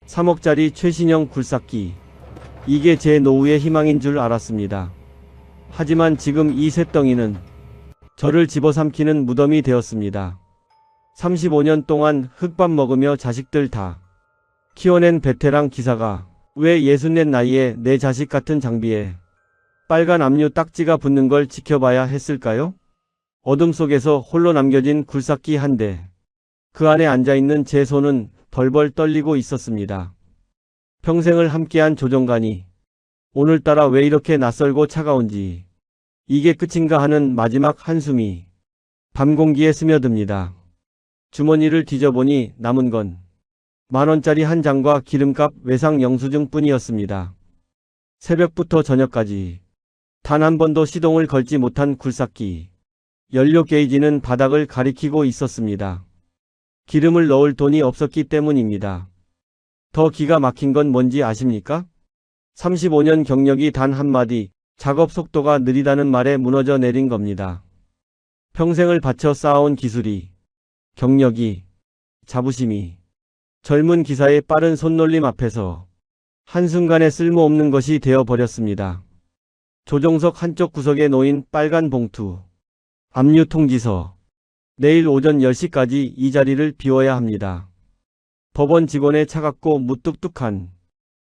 3억짜리 최신형 굴삭기. 이게 제 노후의 희망인 줄 알았습니다. 하지만 지금 이 쇳덩이는 저를 집어삼키는 무덤이 되었습니다. 35년 동안 흙밥 먹으며 자식들 다 키워낸 베테랑 기사가 왜 64 나이에 내 자식 같은 장비에 빨간 압류 딱지가 붙는 걸 지켜봐야 했을까요? 어둠 속에서 홀로 남겨진 굴삭기 한 대. 그 안에 앉아있는 제 손은 벌벌 떨리고 있었습니다. 평생을 함께한 조종관이 오늘따라 왜 이렇게 낯설고 차가운지, 이게 끝인가 하는 마지막 한숨이 밤 공기에 스며듭니다. 주머니를 뒤져보니 남은 건 10,000원짜리 한 장과 기름값 외상 영수증 뿐이었습니다. 새벽부터 저녁까지 단 한 번도 시동을 걸지 못한 굴삭기. 연료 게이지는 바닥을 가리키고 있었습니다. 기름을 넣을 돈이 없었기 때문입니다. 더 기가 막힌 건 뭔지 아십니까? 35년 경력이 단 한마디 작업 속도가 느리다는 말에 무너져 내린 겁니다. 평생을 바쳐 쌓아온 기술이, 경력이, 자부심이 젊은 기사의 빠른 손놀림 앞에서 한순간에 쓸모없는 것이 되어버렸습니다. 조종석 한쪽 구석에 놓인 빨간 봉투, 압류 통지서. 내일 오전 10시까지 이 자리를 비워야 합니다. 법원 직원의 차갑고 무뚝뚝한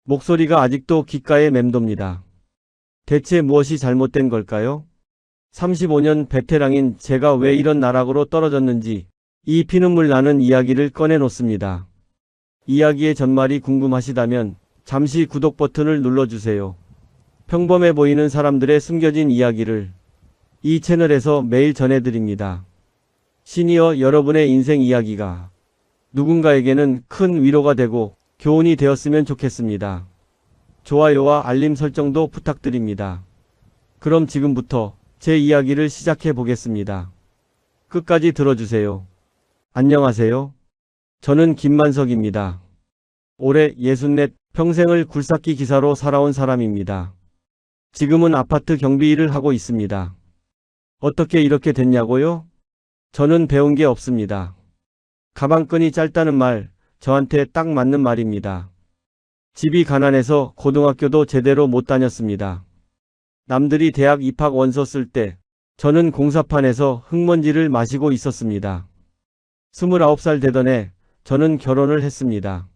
목소리가 아직도 귓가에 맴돕니다. 대체 무엇이 잘못된 걸까요? 35년 베테랑인 제가 왜 이런 나락으로 떨어졌는지 이 피눈물 나는 이야기를 꺼내놓습니다. 이야기의 전말이 궁금하시다면 잠시 구독 버튼을 눌러주세요. 평범해 보이는 사람들의 숨겨진 이야기를 이 채널에서 매일 전해드립니다. 시니어 여러분의 인생 이야기가 누군가에게는 큰 위로가 되고 교훈이 되었으면 좋겠습니다. 좋아요와 알림 설정도 부탁드립니다. 그럼 지금부터 제 이야기를 시작해 보겠습니다. 끝까지 들어주세요. 안녕하세요. 저는 김만석입니다. 올해 64, 평생을 굴삭기 기사로 살아온 사람입니다. 지금은 아파트 경비 일을 하고 있습니다. 어떻게 이렇게 됐냐고요? 저는 배운 게 없습니다. 가방끈이 짧다는 말, 저한테 딱 맞는 말입니다. 집이 가난해서 고등학교도 제대로 못 다녔습니다. 남들이 대학 입학 원서 쓸 때 저는 공사판에서 흙먼지를 마시고 있었습니다. 29살 되던 해 저는 결혼을 했습니다.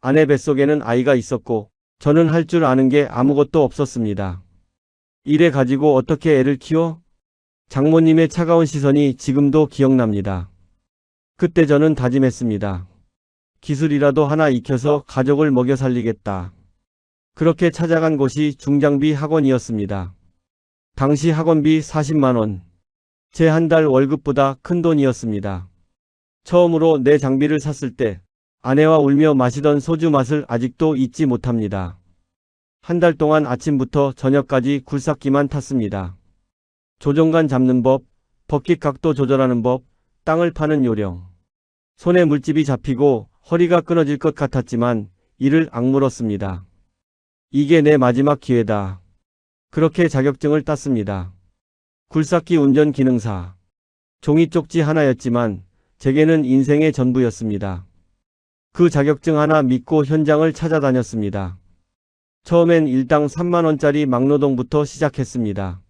아내 뱃속에는 아이가 있었고 저는 할 줄 아는 게 아무것도 없었습니다. 이래 가지고 어떻게 애를 키워? 장모님의 차가운 시선이 지금도 기억납니다. 그때 저는 다짐했습니다. 기술이라도 하나 익혀서 가족을 먹여 살리겠다. 그렇게 찾아간 곳이 중장비 학원이었습니다. 당시 학원비 40만 원. 제 한 달 월급보다 큰 돈이었습니다. 처음으로 내 장비를 샀을 때 아내와 울며 마시던 소주 맛을 아직도 잊지 못합니다. 한 달 동안 아침부터 저녁까지 굴삭기만 탔습니다. 조종관 잡는 법, 버킷 각도 조절하는 법, 땅을 파는 요령. 손에 물집이 잡히고 허리가 끊어질 것 같았지만 이를 악물었습니다. 이게 내 마지막 기회다. 그렇게 자격증을 땄습니다. 굴삭기 운전 기능사. 종이 쪽지 하나였지만 제게는 인생의 전부였습니다. 그 자격증 하나 믿고 현장을 찾아다녔습니다. 처음엔 일당 3만 원짜리 막노동부터 시작했습니다.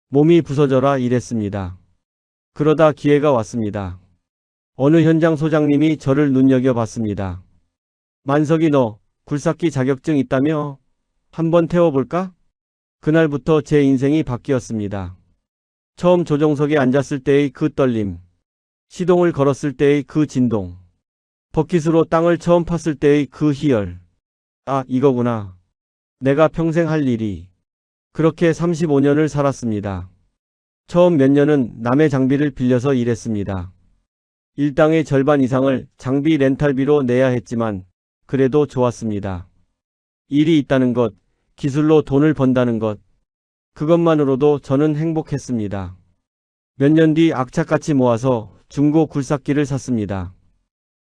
몸이 부서져라 일했습니다. 그러다 기회가 왔습니다. 어느 현장 소장님이 저를 눈여겨봤습니다. 만석이 너 굴삭기 자격증 있다며? 한번 태워볼까? 그날부터 제 인생이 바뀌었습니다. 처음 조종석에 앉았을 때의 그 떨림, 시동을 걸었을 때의 그 진동, 버킷으로 땅을 처음 팠을 때의 그 희열. 아, 이거구나. 내가 평생 할 일이. 그렇게 35년을 살았습니다. 처음 몇 년은 남의 장비를 빌려서 일했습니다. 일당의 절반 이상을 장비 렌탈비로 내야 했지만 그래도 좋았습니다. 일이 있다는 것, 기술로 돈을 번다는 것, 그것만으로도 저는 행복했습니다. 몇 년 뒤 악착같이 모아서 중고 굴삭기를 샀습니다.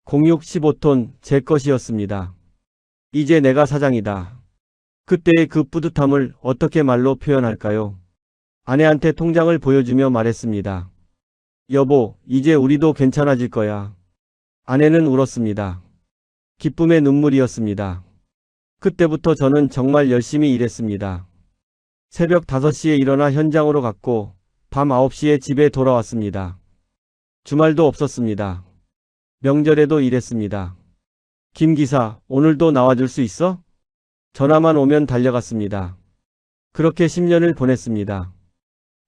06 15톤 제 것이었습니다. 이제 내가 사장이다. 그때의 그 뿌듯함을 어떻게 말로 표현할까요? 아내한테 통장을 보여주며 말했습니다. 여보, 이제 우리도 괜찮아질 거야. 아내는 울었습니다. 기쁨의 눈물이었습니다. 그때부터 저는 정말 열심히 일했습니다. 새벽 5시에 일어나 현장으로 갔고 밤 9시에 집에 돌아왔습니다. 주말도 없었습니다. 명절에도 일했습니다. 김 기사, 오늘도 나와줄 수 있어? 전화만 오면 달려갔습니다. 그렇게 10년을 보냈습니다.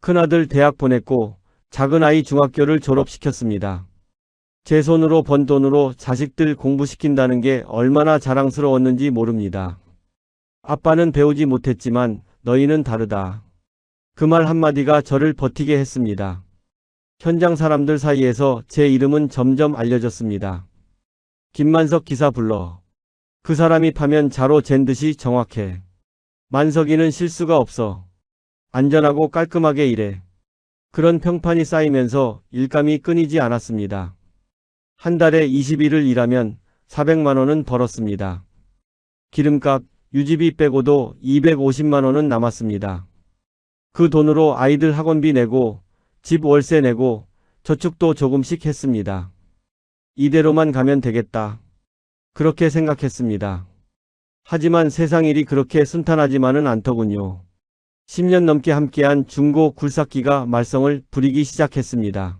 큰아들 대학 보냈고 작은아이 중학교를 졸업시켰습니다. 제 손으로 번 돈으로 자식들 공부시킨다는 게 얼마나 자랑스러웠는지 모릅니다. 아빠는 배우지 못했지만 너희는 다르다. 그 말 한마디가 저를 버티게 했습니다. 현장 사람들 사이에서 제 이름은 점점 알려졌습니다. 김만석 기사 불러. 그 사람이 파면 자로 잰 듯이 정확해. 만석이는 실수가 없어. 안전하고 깔끔하게 일해. 그런 평판이 쌓이면서 일감이 끊이지 않았습니다. 한 달에 20일을 일하면 400만 원은 벌었습니다. 기름값, 유지비 빼고도 250만 원은 남았습니다. 그 돈으로 아이들 학원비 내고 집 월세 내고 저축도 조금씩 했습니다. 이대로만 가면 되겠다. 그렇게 생각했습니다. 하지만 세상 일이 그렇게 순탄하지만은 않더군요. 10년 넘게 함께한 중고 굴삭기가 말썽을 부리기 시작했습니다.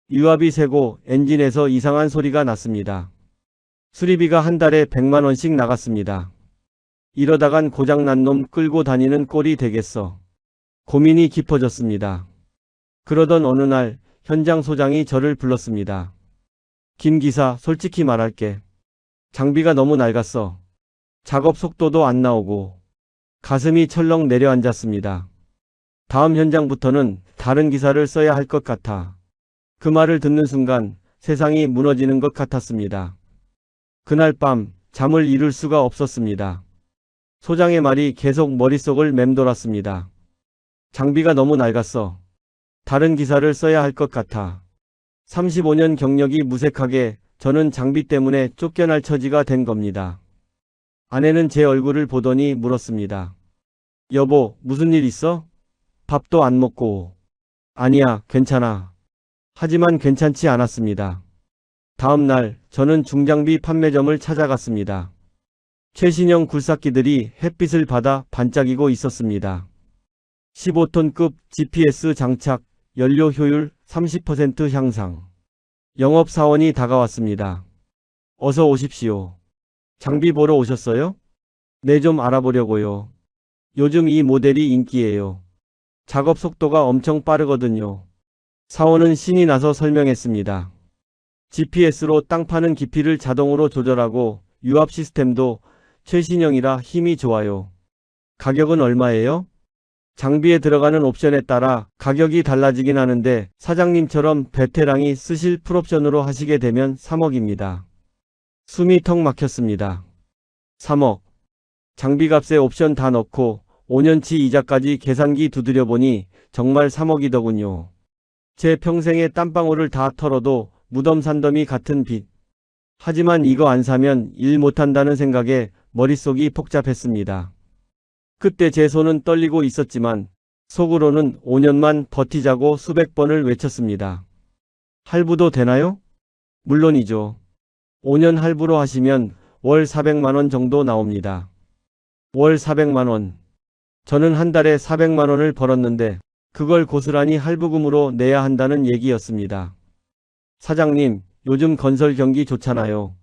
유압이 새고 엔진에서 이상한 소리가 났습니다. 수리비가 한 달에 100만 원씩 나갔습니다. 이러다간 고장난 놈 끌고 다니는 꼴이 되겠어. 고민이 깊어졌습니다. 그러던 어느 날 현장 소장이 저를 불렀습니다. 김 기사, 솔직히 말할게. 장비가 너무 낡았어. 작업 속도도 안 나오고. 가슴이 철렁 내려앉았습니다. 다음 현장부터는 다른 기사를 써야 할 것 같아. 그 말을 듣는 순간 세상이 무너지는 것 같았습니다. 그날 밤 잠을 이룰 수가 없었습니다. 소장의 말이 계속 머릿속을 맴돌았습니다. 장비가 너무 낡았어. 다른 기사를 써야 할 것 같아. 35년 경력이 무색하게 저는 장비 때문에 쫓겨날 처지가 된 겁니다. 아내는 제 얼굴을 보더니 물었습니다. 여보, 무슨 일 있어? 밥도 안 먹고. 아니야, 괜찮아. 하지만 괜찮지 않았습니다. 다음 날 저는 중장비 판매점을 찾아갔습니다. 최신형 굴삭기들이 햇빛을 받아 반짝이고 있었습니다. 15톤급 GPS 장착, 연료 효율 30% 향상. 영업사원이 다가왔습니다. 어서 오십시오. 장비 보러 오셨어요? 네, 좀 알아보려고요. 요즘 이 모델이 인기예요. 작업 속도가 엄청 빠르거든요. 사원은 신이 나서 설명했습니다. GPS로 땅 파는 깊이를 자동으로 조절하고 유압 시스템도 최신형이라 힘이 좋아요. 가격은 얼마예요? 장비에 들어가는 옵션에 따라 가격이 달라지긴 하는데 사장님처럼 베테랑이 쓰실 풀옵션으로 하시게 되면 3억입니다. 숨이 턱 막혔습니다. 3억. 장비값에 옵션 다 넣고 5년치 이자까지 계산기 두드려 보니 정말 3억이더군요. 제 평생의 땀방울을 다 털어도 무덤 산더미 같은 빚. 하지만 이거 안 사면 일 못한다는 생각에 머릿속이 복잡했습니다. 그때 제 손은 떨리고 있었지만 속으로는 5년만 버티자고 수백 번을 외쳤습니다. 할부도 되나요? 물론이죠. 5년 할부로 하시면 월 400만 원 정도 나옵니다. 월 400만 원. 저는 한 달에 400만 원을 벌었는데 그걸 고스란히 할부금으로 내야 한다는 얘기였습니다. 사장님, 요즘 건설 경기 좋잖아요.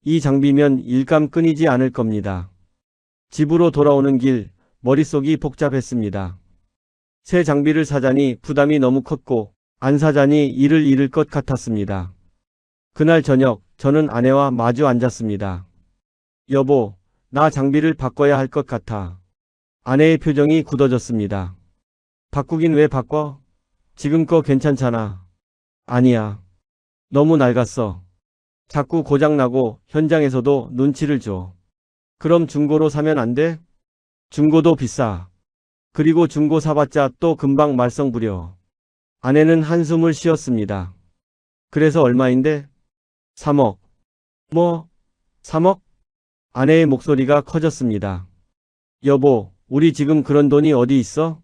이 장비면 일감 끊이지 않을 겁니다. 집으로 돌아오는 길 머릿속이 복잡했습니다. 새 장비를 사자니 부담이 너무 컸고 안 사자니 일을 잃을 것 같았습니다. 그날 저녁 저는 아내와 마주 앉았습니다. 여보, 나 장비를 바꿔야 할 것 같아. 아내의 표정이 굳어졌습니다. 바꾸긴 왜 바꿔? 지금 거 괜찮잖아. 아니야. 너무 낡았어. 자꾸 고장나고 현장에서도 눈치를 줘. 그럼 중고로 사면 안 돼? 중고도 비싸. 그리고 중고 사봤자 또 금방 말썽 부려. 아내는 한숨을 쉬었습니다. 그래서 얼마인데? 3억. 뭐? 3억? 아내의 목소리가 커졌습니다. 여보, 우리 지금 그런 돈이 어디 있어?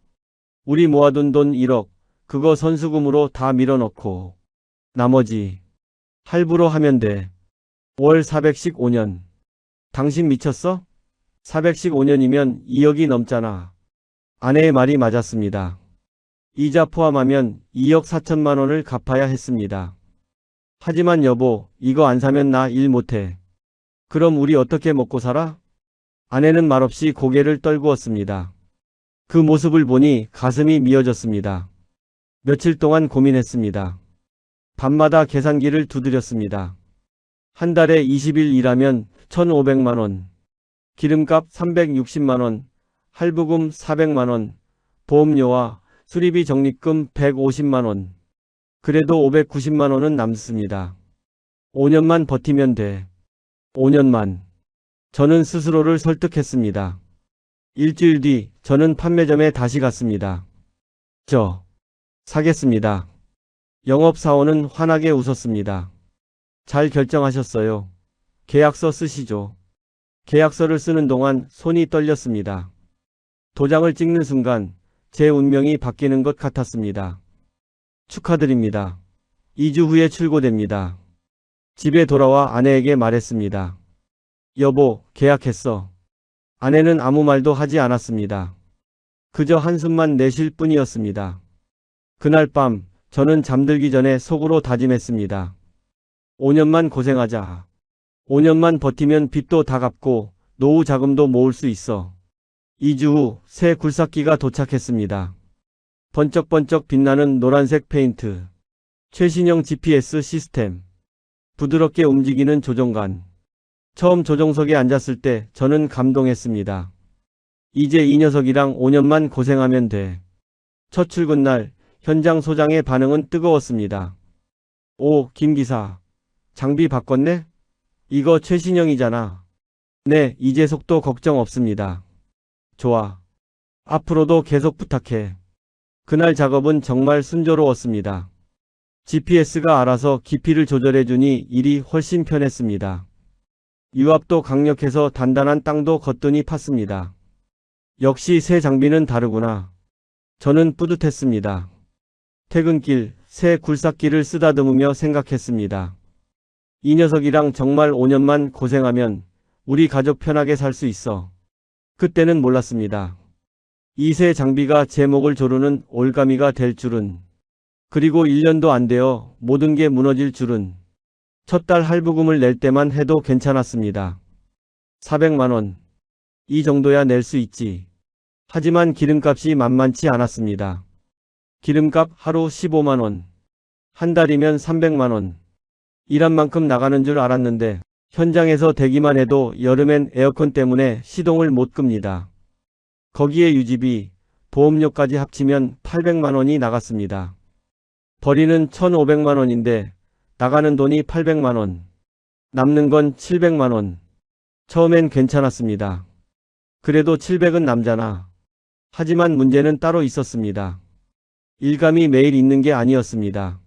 우리 모아둔 돈 1억, 그거 선수금으로 다 밀어넣고 나머지 할부로 하면 돼. 월 400씩 5년. 당신 미쳤어? 400씩 5년이면 2억이 넘잖아. 아내의 말이 맞았습니다. 이자 포함하면 2억 4천만 원을 갚아야 했습니다. 하지만 여보, 이거 안 사면 나 일 못해. 그럼 우리 어떻게 먹고 살아? 아내는 말없이 고개를 떨구었습니다. 그 모습을 보니 가슴이 미어졌습니다. 며칠 동안 고민했습니다. 밤마다 계산기를 두드렸습니다. 한 달에 20일 일하면 1,500만 원, 기름값 360만 원, 할부금 400만 원, 보험료와 수리비 적립금 150만 원. 그래도 590만 원은 남습니다. 5년만 버티면 돼. 5년만. 저는 스스로를 설득했습니다. 일주일 뒤 저는 판매점에 다시 갔습니다. 사겠습니다. 영업사원은 환하게 웃었습니다. 잘 결정하셨어요. 계약서 쓰시죠. 계약서를 쓰는 동안 손이 떨렸습니다. 도장을 찍는 순간 제 운명이 바뀌는 것 같았습니다. 축하드립니다. 2주 후에 출고됩니다. 집에 돌아와 아내에게 말했습니다. 여보, 계약했어. 아내는 아무 말도 하지 않았습니다. 그저 한숨만 내쉴 뿐이었습니다. 그날 밤 저는 잠들기 전에 속으로 다짐했습니다. 5년만 고생하자. 5년만 버티면 빚도 다 갚고 노후 자금도 모을 수 있어. 2주 후 새 굴삭기가 도착했습니다. 번쩍번쩍 빛나는 노란색 페인트. 최신형 GPS 시스템. 부드럽게 움직이는 조종간. 처음 조종석에 앉았을 때 저는 감동했습니다. 이제 이 녀석이랑 5년만 고생하면 돼. 첫 출근 날 현장 소장의 반응은 뜨거웠습니다. 오, 김 기사. 장비 바꿨네? 이거 최신형이잖아. 네, 이제 속도 걱정 없습니다. 좋아. 앞으로도 계속 부탁해. 그날 작업은 정말 순조로웠습니다. GPS가 알아서 깊이를 조절해주니 일이 훨씬 편했습니다. 유압도 강력해서 단단한 땅도 거뜬히 팠습니다. 역시 새 장비는 다르구나. 저는 뿌듯했습니다. 퇴근길 새 굴삭기를 쓰다듬으며 생각했습니다. 이 녀석이랑 정말 5년만 고생하면 우리 가족 편하게 살 수 있어. 그때는 몰랐습니다. 이 새 장비가 제 목을 조르는 올가미가 될 줄은. 그리고 1년도 안 되어 모든 게 무너질 줄은. 첫 달 할부금을 낼 때만 해도 괜찮았습니다. 400만 원. 이 정도야 낼 수 있지. 하지만 기름값이 만만치 않았습니다. 기름값 하루 15만 원. 한 달이면 300만 원. 일한 만큼 나가는 줄 알았는데 현장에서 대기만 해도 여름엔 에어컨 때문에 시동을 못 끕니다. 거기에 유지비, 보험료까지 합치면 800만 원이 나갔습니다. 벌이는 1,500만 원인데 나가는 돈이 800만 원. 남는 건 700만 원. 처음엔 괜찮았습니다. 그래도 700은 남잖아. 하지만 문제는 따로 있었습니다. 일감이 매일 있는 게 아니었습니다.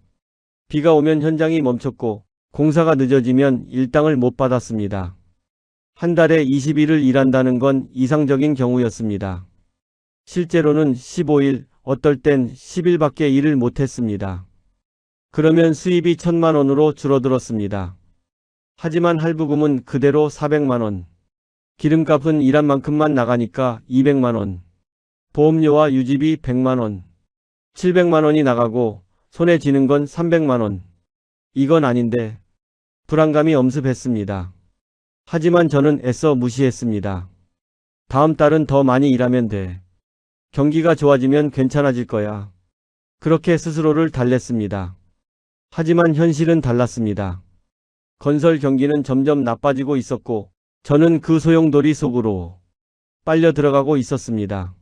비가 오면 현장이 멈췄고 공사가 늦어지면 일당을 못 받았습니다. 한 달에 20일을 일한다는 건 이상적인 경우였습니다. 실제로는 15일, 어떨 땐 10일밖에 일을 못했습니다. 그러면 수입이 1,000만 원으로 줄어들었습니다. 하지만 할부금은 그대로 400만 원. 기름값은 일한 만큼만 나가니까 200만 원. 보험료와 유지비 100만 원. 700만 원이 나가고 손에 쥐는 건 300만 원. 이건 아닌데. 불안감이 엄습했습니다. 하지만 저는 애써 무시했습니다. 다음 달은 더 많이 일하면 돼. 경기가 좋아지면 괜찮아질 거야. 그렇게 스스로를 달랬습니다. 하지만 현실은 달랐습니다. 건설 경기는 점점 나빠지고 있었고 저는 그 소용돌이 속으로 빨려 들어가고 있었습니다.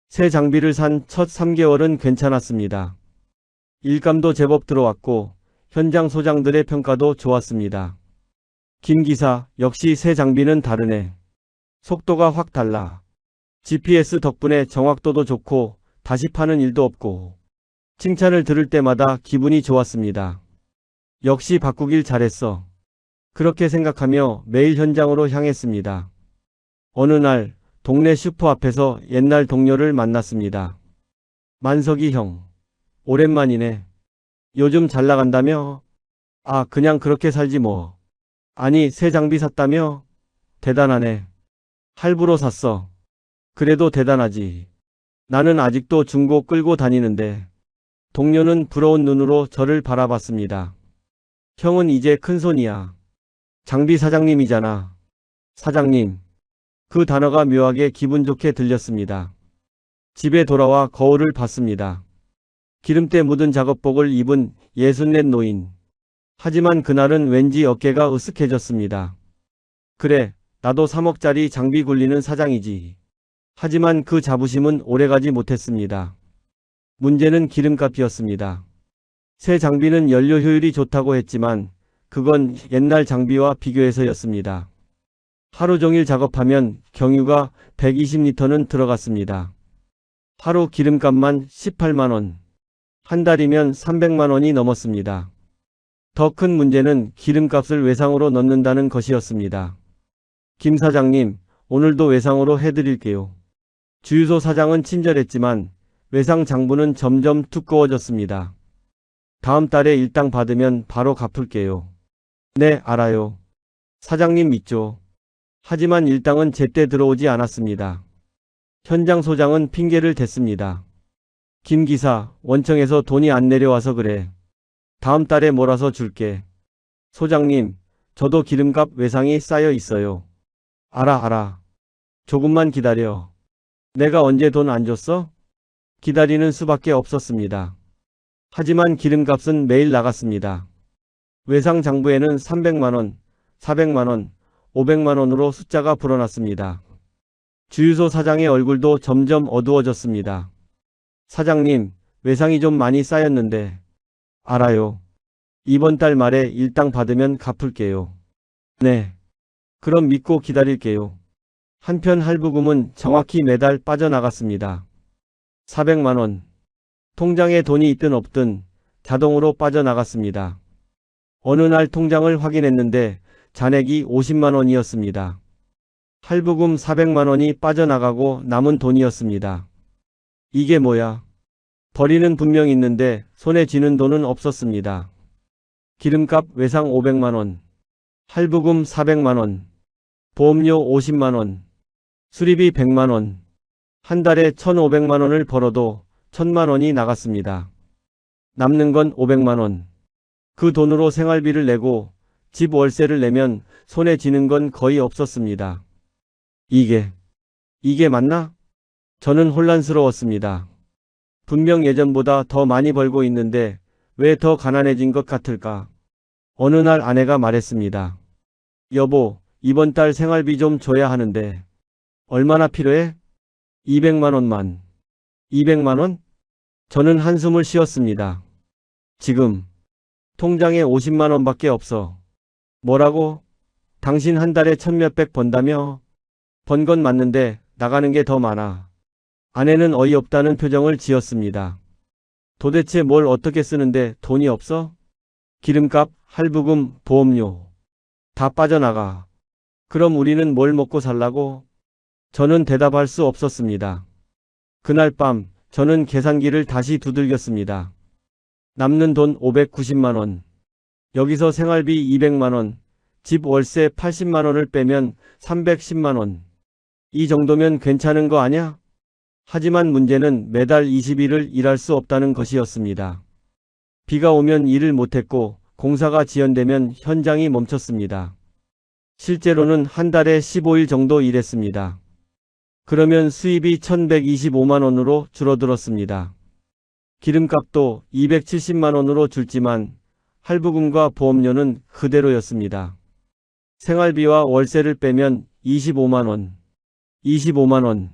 새 장비를 산 첫 3개월은 괜찮았습니다. 일감도 제법 들어왔고 현장 소장들의 평가도 좋았습니다. 김 기사, 역시 새 장비는 다르네. 속도가 확 달라. GPS 덕분에 정확도도 좋고 다시 파는 일도 없고. 칭찬을 들을 때마다 기분이 좋았습니다. 역시 바꾸길 잘했어. 그렇게 생각하며 매일 현장으로 향했습니다. 어느 날 동네 슈퍼 앞에서 옛날 동료를 만났습니다. 만석이 형. 오랜만이네. 요즘 잘 나간다며? 아, 그냥 그렇게 살지 뭐. 아니, 새 장비 샀다며? 대단하네. 할부로 샀어. 그래도 대단하지. 나는 아직도 중고 끌고 다니는데. 동료는 부러운 눈으로 저를 바라봤습니다. 형은 이제 큰손이야. 장비 사장님이잖아. 사장님. 그 단어가 묘하게 기분 좋게 들렸습니다. 집에 돌아와 거울을 봤습니다. 기름때 묻은 작업복을 입은 64 노인. 하지만 그날은 왠지 어깨가 으쓱해졌습니다. 그래, 나도 3억짜리 장비 굴리는 사장이지. 하지만 그 자부심은 오래가지 못했습니다. 문제는 기름값이었습니다. 새 장비는 연료 효율이 좋다고 했지만 그건 옛날 장비와 비교해서였습니다. 하루 종일 작업하면 경유가 120리터는 들어갔습니다. 하루 기름값만 18만 원. 한 달이면 300만 원이 넘었습니다. 더 큰 문제는 기름값을 외상으로 넣는다는 것이었습니다. 김 사장님, 오늘도 외상으로 해드릴게요. 주유소 사장은 친절했지만 외상 장부는 점점 두꺼워졌습니다. 다음 달에 일당 받으면 바로 갚을게요. 네, 알아요. 사장님 믿죠. 하지만 일당은 제때 들어오지 않았습니다. 현장 소장은 핑계를 댔습니다. 김 기사, 원청에서 돈이 안 내려와서 그래. 다음 달에 몰아서 줄게. 소장님, 저도 기름값 외상이 쌓여 있어요. 알아. 조금만 기다려. 내가 언제 돈 안 줬어? 기다리는 수밖에 없었습니다. 하지만 기름값은 매일 나갔습니다. 외상 장부에는 300만원, 400만원, 500만원으로 숫자가 불어났습니다. 주유소 사장의 얼굴도 점점 어두워졌습니다. 사장님, 외상이 좀 많이 쌓였는데. 알아요. 이번 달 말에 일당 받으면 갚을게요. 네. 그럼 믿고 기다릴게요. 한편 할부금은 정확히 매달 빠져나갔습니다. 400만원. 통장에 돈이 있든 없든 자동으로 빠져나갔습니다. 어느 날 통장을 확인했는데 잔액이 50만원이었습니다. 할부금 400만원이 빠져나가고 남은 돈이었습니다. 이게 뭐야? 벌이는 분명 있는데 손에 쥐는 돈은 없었습니다. 기름값 외상 500만원, 할부금 400만원, 보험료 50만원, 수리비 100만원, 한 달에 1,500만원을 벌어도 1,000만원이 나갔습니다. 남는 건 500만원. 그 돈으로 생활비를 내고 집 월세를 내면 손에 쥐는 건 거의 없었습니다. 이게 맞나? 저는 혼란스러웠습니다. 분명 예전보다 더 많이 벌고 있는데 왜 더 가난해진 것 같을까? 어느 날 아내가 말했습니다. 여보, 이번 달 생활비 좀 줘야 하는데. 얼마나 필요해? 200만원만. 200만원? 저는 한숨을 쉬었습니다. 지금 통장에 50만원밖에 없어. 뭐라고? 당신 한 달에 1,000몇백 번다며? 번 건 맞는데 나가는 게 더 많아. 아내는 어이없다는 표정을 지었습니다. 도대체 뭘 어떻게 쓰는데 돈이 없어? 기름값, 할부금, 보험료. 다 빠져나가. 그럼 우리는 뭘 먹고 살라고? 저는 대답할 수 없었습니다. 그날 밤 저는 계산기를 다시 두들겼습니다. 남는 돈 590만원. 여기서 생활비 200만원, 집 월세 80만원을 빼면 310만원. 이 정도면 괜찮은 거 아냐? 하지만 문제는 매달 20일을 일할 수 없다는 것이었습니다. 비가 오면 일을 못했고 공사가 지연되면 현장이 멈췄습니다. 실제로는 한 달에 15일 정도 일했습니다. 그러면 수입이 1,125만원으로 줄어들었습니다. 기름값도 270만원으로 줄지만 할부금과 보험료는 그대로였습니다. 생활비와 월세를 빼면 25만원. 25만원.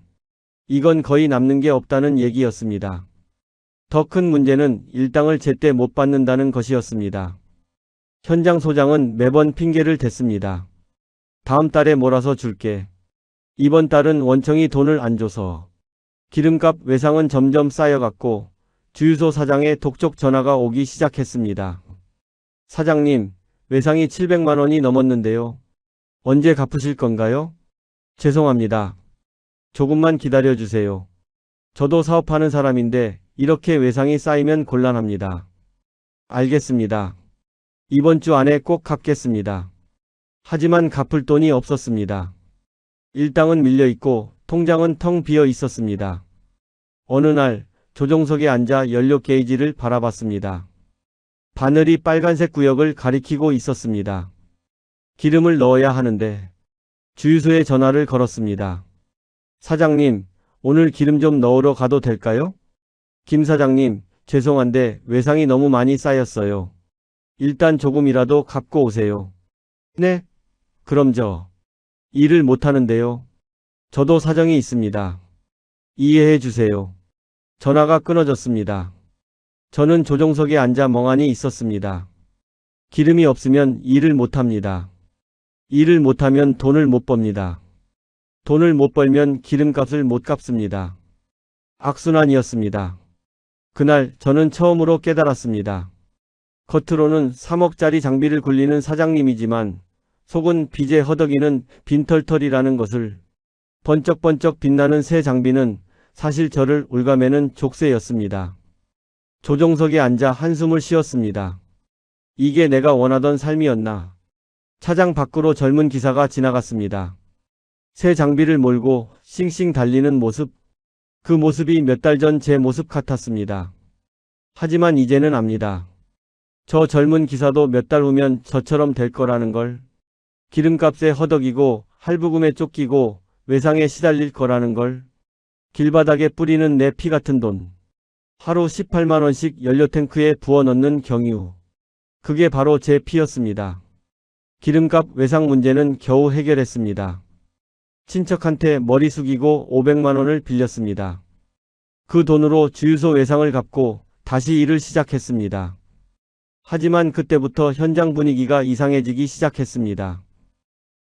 이건 거의 남는 게 없다는 얘기였습니다. 더 큰 문제는 일당을 제때 못 받는다는 것이었습니다. 현장 소장은 매번 핑계를 댔습니다. 다음 달에 몰아서 줄게. 이번 달은 원청이 돈을 안 줘서. 기름값 외상은 점점 쌓여갔고 주유소 사장의 독촉 전화가 오기 시작했습니다. 사장님, 외상이 700만원이 넘었는데요. 언제 갚으실 건가요? 죄송합니다. 조금만 기다려주세요. 저도 사업하는 사람인데 이렇게 외상이 쌓이면 곤란합니다. 알겠습니다. 이번 주 안에 꼭 갚겠습니다. 하지만 갚을 돈이 없었습니다. 일당은 밀려있고 통장은 텅 비어 있었습니다. 어느 날 조종석에 앉아 연료 게이지를 바라봤습니다. 바늘이 빨간색 구역을 가리키고 있었습니다. 기름을 넣어야 하는데 주유소에 전화를 걸었습니다. 사장님, 오늘 기름 좀 넣으러 가도 될까요? 김 사장님, 죄송한데 외상이 너무 많이 쌓였어요. 일단 조금이라도 갖고 오세요. 네? 그럼 저 일을 못하는데요. 저도 사정이 있습니다. 이해해 주세요. 전화가 끊어졌습니다. 저는 조종석에 앉아 멍하니 있었습니다. 기름이 없으면 일을 못합니다. 일을 못하면 돈을 못 법니다. 돈을 못 벌면 기름값을 못 갚습니다. 악순환이었습니다. 그날 저는 처음으로 깨달았습니다. 겉으로는 3억짜리 장비를 굴리는 사장님이지만 속은 빚에 허덕이는 빈털털이라는 것을. 번쩍번쩍 빛나는 새 장비는 사실 저를 올가매는 족쇄였습니다. 조종석에 앉아 한숨을 쉬었습니다. 이게 내가 원하던 삶이었나. 차장 밖으로 젊은 기사가 지나갔습니다. 새 장비를 몰고 싱싱 달리는 모습. 그 모습이 몇 달 전 제 모습 같았습니다. 하지만 이제는 압니다. 저 젊은 기사도 몇 달 후면 저처럼 될 거라는 걸. 기름값에 허덕이고 할부금에 쫓기고 외상에 시달릴 거라는 걸. 길바닥에 뿌리는 내 피 같은 돈. 하루 18만원씩 연료탱크에 부어 넣는 경유. 그게 바로 제 피였습니다. 기름값 외상 문제는 겨우 해결했습니다. 친척한테 머리 숙이고 500만원을 빌렸습니다. 그 돈으로 주유소 외상을 갚고 다시 일을 시작했습니다. 하지만 그때부터 현장 분위기가 이상해지기 시작했습니다.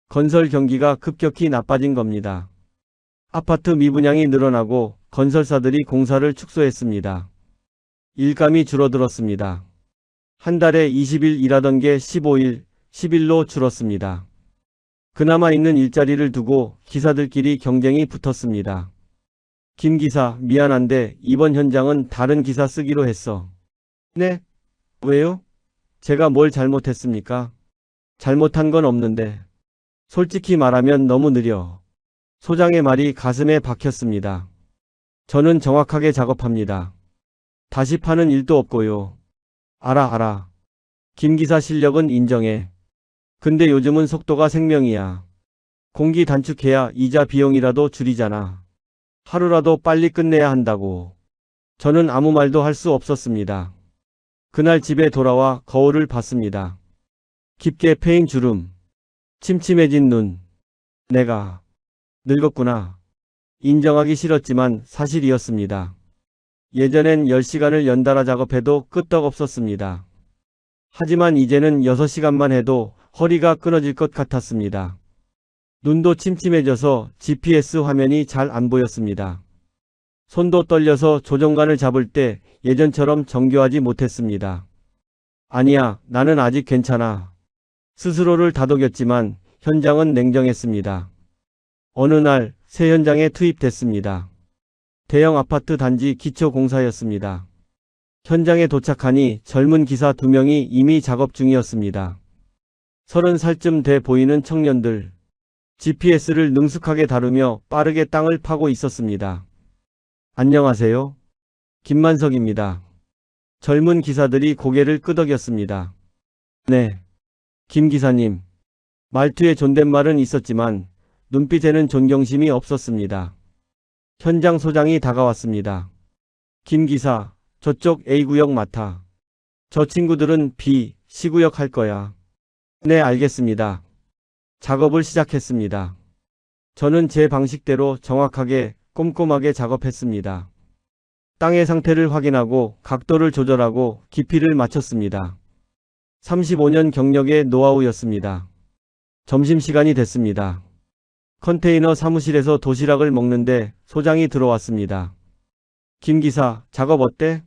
건설 경기가 급격히 나빠진 겁니다. 아파트 미분양이 늘어나고 건설사들이 공사를 축소했습니다. 일감이 줄어들었습니다. 한 달에 20일 일하던 게 15일, 10일로 줄었습니다. 그나마 있는 일자리를 두고 기사들끼리 경쟁이 붙었습니다. 김 기사, 미안한데 이번 현장은 다른 기사 쓰기로 했어. 네? 왜요? 제가 뭘 잘못했습니까? 잘못한 건 없는데. 솔직히 말하면 너무 느려. 소장의 말이 가슴에 박혔습니다. 저는 정확하게 작업합니다. 다시 파는 일도 없고요. 알아. 김 기사 실력은 인정해. 근데 요즘은 속도가 생명이야. 공기 단축해야 이자 비용이라도 줄이잖아. 하루라도 빨리 끝내야 한다고. 저는 아무 말도 할 수 없었습니다. 그날 집에 돌아와 거울을 봤습니다. 깊게 패인 주름. 침침해진 눈. 내가 늙었구나. 인정하기 싫었지만 사실이었습니다. 예전엔 10시간을 연달아 작업해도 끄떡없었습니다. 하지만 이제는 6시간만 해도 허리가 끊어질 것 같았습니다. 눈도 침침해져서 GPS 화면이 잘 안 보였습니다. 손도 떨려서 조종관을 잡을 때 예전처럼 정교하지 못했습니다. 아니야, 나는 아직 괜찮아. 스스로를 다독였지만 현장은 냉정했습니다. 어느 날 새 현장에 투입됐습니다. 대형 아파트 단지 기초공사였습니다. 현장에 도착하니 젊은 기사 2명이 이미 작업 중이었습니다. 30살쯤 돼 보이는 청년들. GPS를 능숙하게 다루며 빠르게 땅을 파고 있었습니다. 안녕하세요. 김만석입니다. 젊은 기사들이 고개를 끄덕였습니다. 네. 김 기사님. 말투에 존댓말은 있었지만 눈빛에는 존경심이 없었습니다. 현장 소장이 다가왔습니다. 김 기사, 저쪽 A구역 맡아. 저 친구들은 B, C구역 할 거야. 네, 알겠습니다. 작업을 시작했습니다. 저는 제 방식대로 정확하게 꼼꼼하게 작업했습니다. 땅의 상태를 확인하고 각도를 조절하고 깊이를 맞췄습니다. 35년 경력의 노하우였습니다. 점심시간이 됐습니다. 컨테이너 사무실에서 도시락을 먹는데 소장이 들어왔습니다. 김 기사, 작업 어때?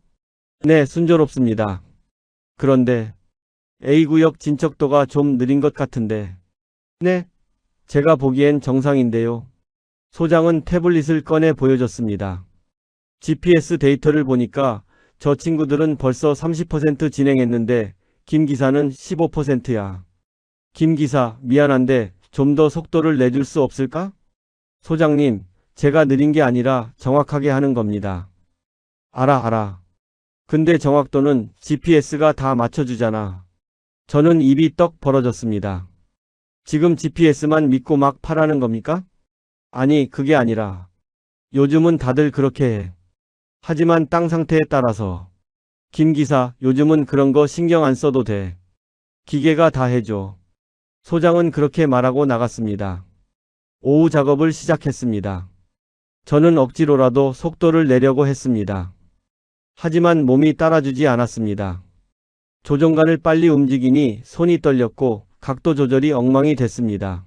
네, 순조롭습니다. 그런데 A구역 진척도가 좀 느린 것 같은데. 네? 제가 보기엔 정상인데요. 소장은 태블릿을 꺼내 보여줬습니다. GPS 데이터를 보니까 저 친구들은 벌써 30% 진행했는데 김 기사는 15%야. 김 기사, 미안한데 좀 더 속도를 내줄 수 없을까? 소장님, 제가 느린 게 아니라 정확하게 하는 겁니다. 알아. 근데 정확도는 GPS가 다 맞춰주잖아. 저는 입이 떡 벌어졌습니다. 지금 GPS만 믿고 막 파라는 겁니까? 아니, 그게 아니라 요즘은 다들 그렇게 해. 하지만 땅 상태에 따라서 김 기사, 요즘은 그런 거 신경 안 써도 돼. 기계가 다 해줘. 소장은 그렇게 말하고 나갔습니다. 오후 작업을 시작했습니다. 저는 억지로라도 속도를 내려고 했습니다. 하지만 몸이 따라주지 않았습니다. 조종간을 빨리 움직이니 손이 떨렸고 각도 조절이 엉망이 됐습니다.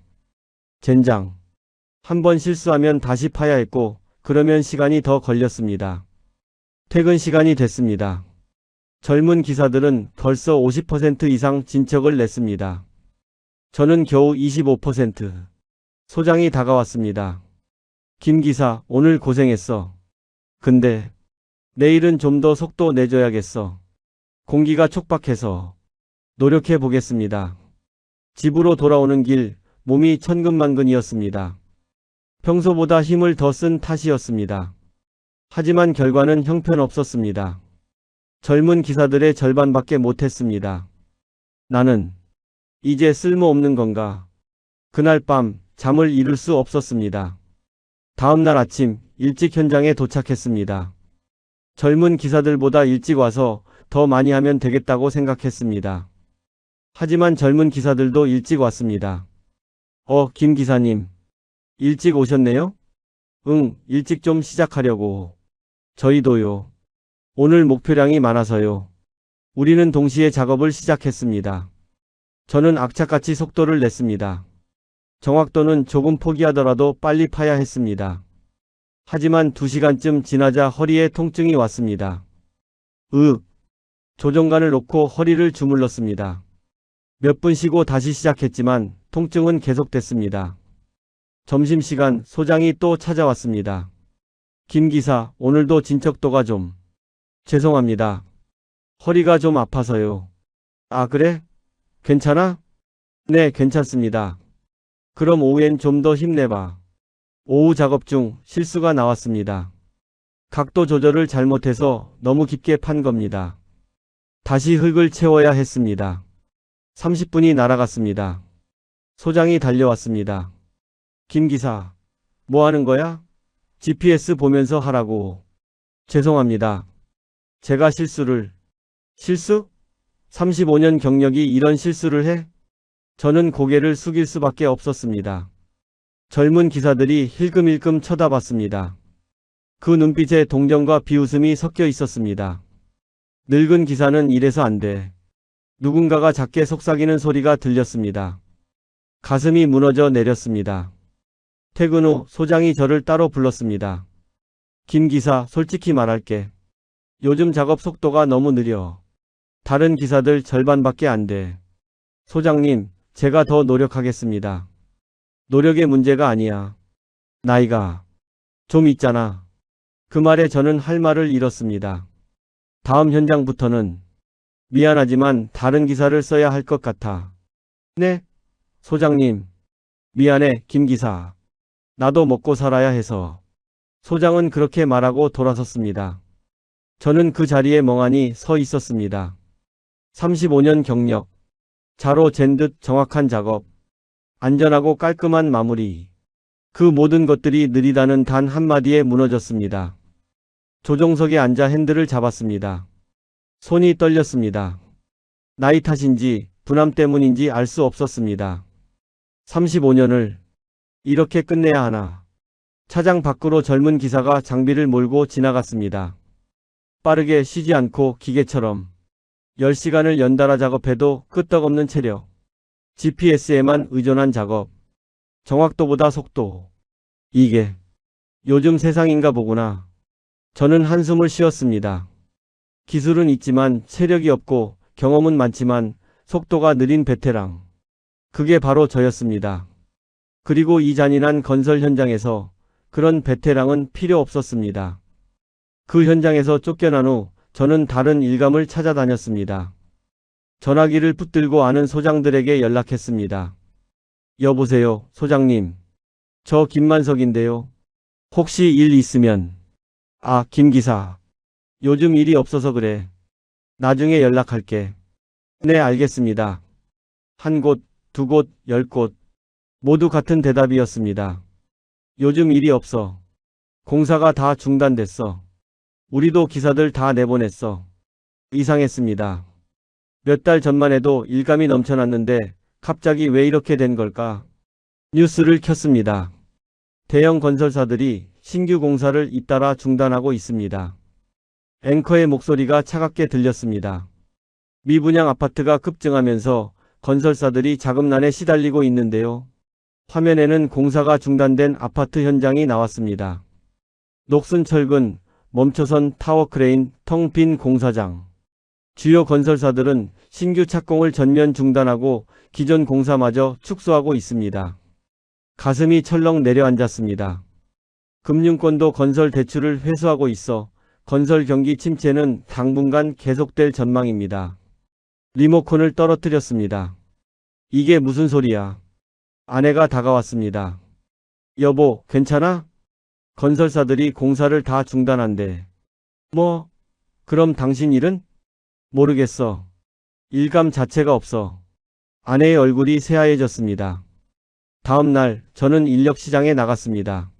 젠장. 한 번 실수하면 다시 파야 했고 그러면 시간이 더 걸렸습니다. 퇴근 시간이 됐습니다. 젊은 기사들은 벌써 50% 이상 진척을 냈습니다. 저는 겨우 25%. 소장이 다가왔습니다. 김 기사, 오늘 고생했어. 근데 내일은 좀 더 속도 내줘야겠어. 공기가 촉박해서 노력해 보겠습니다. 집으로 돌아오는 길, 몸이 천근만근이었습니다. 평소보다 힘을 더 쓴 탓이었습니다. 하지만 결과는 형편없었습니다. 젊은 기사들의 절반밖에 못했습니다. 나는 이제 쓸모없는 건가? 그날 밤 잠을 이룰 수 없었습니다. 다음날 아침 일찍 현장에 도착했습니다. 젊은 기사들보다 일찍 와서 더 많이 하면 되겠다고 생각했습니다. 하지만 젊은 기사들도 일찍 왔습니다. 김 기사님. 일찍 오셨네요? 응, 일찍 좀 시작하려고. 저희도요. 오늘 목표량이 많아서요. 우리는 동시에 작업을 시작했습니다. 저는 악착같이 속도를 냈습니다. 정확도는 조금 포기하더라도 빨리 파야 했습니다. 하지만 2시간쯤 지나자 허리에 통증이 왔습니다. 조종간을 놓고 허리를 주물렀습니다. 몇 분 쉬고 다시 시작했지만 통증은 계속됐습니다. 점심시간 소장이 또 찾아왔습니다. 김 기사, 오늘도 진척도가 좀. 죄송합니다. 허리가 좀 아파서요. 아, 그래? 괜찮아? 네, 괜찮습니다. 그럼 오후엔 좀 더 힘내봐. 오후 작업 중 실수가 나왔습니다. 각도 조절을 잘못해서 너무 깊게 판 겁니다. 다시 흙을 채워야 했습니다. 30분이 날아갔습니다. 소장이 달려왔습니다. 김 기사, 뭐 하는 거야? GPS 보면서 하라고. 죄송합니다. 제가 실수? 35년 경력이 이런 실수를 해? 저는 고개를 숙일 수밖에 없었습니다. 젊은 기사들이 힐끔힐끔 쳐다봤습니다. 그 눈빛에 동정과 비웃음이 섞여 있었습니다. 늙은 기사는 이래서 안 돼. 누군가가 작게 속삭이는 소리가 들렸습니다. 가슴이 무너져 내렸습니다. 퇴근 후 소장이 저를 따로 불렀습니다. 김 기사, 솔직히 말할게. 요즘 작업 속도가 너무 느려. 다른 기사들 절반밖에 안 돼. 소장님, 제가 더 노력하겠습니다. 노력의 문제가 아니야. 나이가 좀 있잖아. 그 말에 저는 할 말을 잃었습니다. 다음 현장부터는 미안하지만 다른 기사를 써야 할 것 같아. 네? 소장님. 미안해, 김 기사. 나도 먹고 살아야 해서. 소장은 그렇게 말하고 돌아섰습니다. 저는 그 자리에 멍하니 서 있었습니다. 35년 경력. 자로 잰 듯 정확한 작업. 안전하고 깔끔한 마무리. 그 모든 것들이 느리다는 단 한마디에 무너졌습니다. 조종석에 앉아 핸들을 잡았습니다. 손이 떨렸습니다. 나이 탓인지 분함 때문인지 알 수 없었습니다. 35년을 이렇게 끝내야 하나. 차장 밖으로 젊은 기사가 장비를 몰고 지나갔습니다. 빠르게 쉬지 않고 기계처럼 10시간을 연달아 작업해도 끄떡없는 체력. GPS에만 의존한 작업. 정확도보다 속도. 이게 요즘 세상인가 보구나. 저는 한숨을 쉬었습니다. 기술은 있지만 체력이 없고 경험은 많지만 속도가 느린 베테랑. 그게 바로 저였습니다. 그리고 이 잔인한 건설 현장에서 그런 베테랑은 필요 없었습니다. 그 현장에서 쫓겨난 후 저는 다른 일감을 찾아다녔습니다. 전화기를 붙들고 아는 소장들에게 연락했습니다. 여보세요, 소장님. 저 김만석인데요. 혹시 일 있으면. 아, 김 기사. 요즘 일이 없어서 그래. 나중에 연락할게. 네, 알겠습니다. 한 곳, 두 곳, 10곳. 모두 같은 대답이었습니다. 요즘 일이 없어. 공사가 다 중단됐어. 우리도 기사들 다 내보냈어. 이상했습니다. 몇 달 전만 해도 일감이 넘쳐났는데 갑자기 왜 이렇게 된 걸까? 뉴스를 켰습니다. 대형 건설사들이 신규 공사를 잇따라 중단하고 있습니다. 앵커의 목소리가 차갑게 들렸습니다. 미분양 아파트가 급증하면서 건설사들이 자금난에 시달리고 있는데요. 화면에는 공사가 중단된 아파트 현장이 나왔습니다. 녹슨 철근, 멈춰선 타워 크레인, 텅 빈 공사장. 주요 건설사들은 신규 착공을 전면 중단하고 기존 공사마저 축소하고 있습니다. 가슴이 철렁 내려앉았습니다. 금융권도 건설 대출을 회수하고 있어 건설 경기 침체는 당분간 계속될 전망입니다. 리모컨을 떨어뜨렸습니다. 이게 무슨 소리야? 아내가 다가왔습니다. 여보, 괜찮아? 건설사들이 공사를 다 중단한대. 뭐? 그럼 당신 일은? 모르겠어. 일감 자체가 없어. 아내의 얼굴이 새하얘졌습니다. 다음 날 저는 인력시장에 나갔습니다.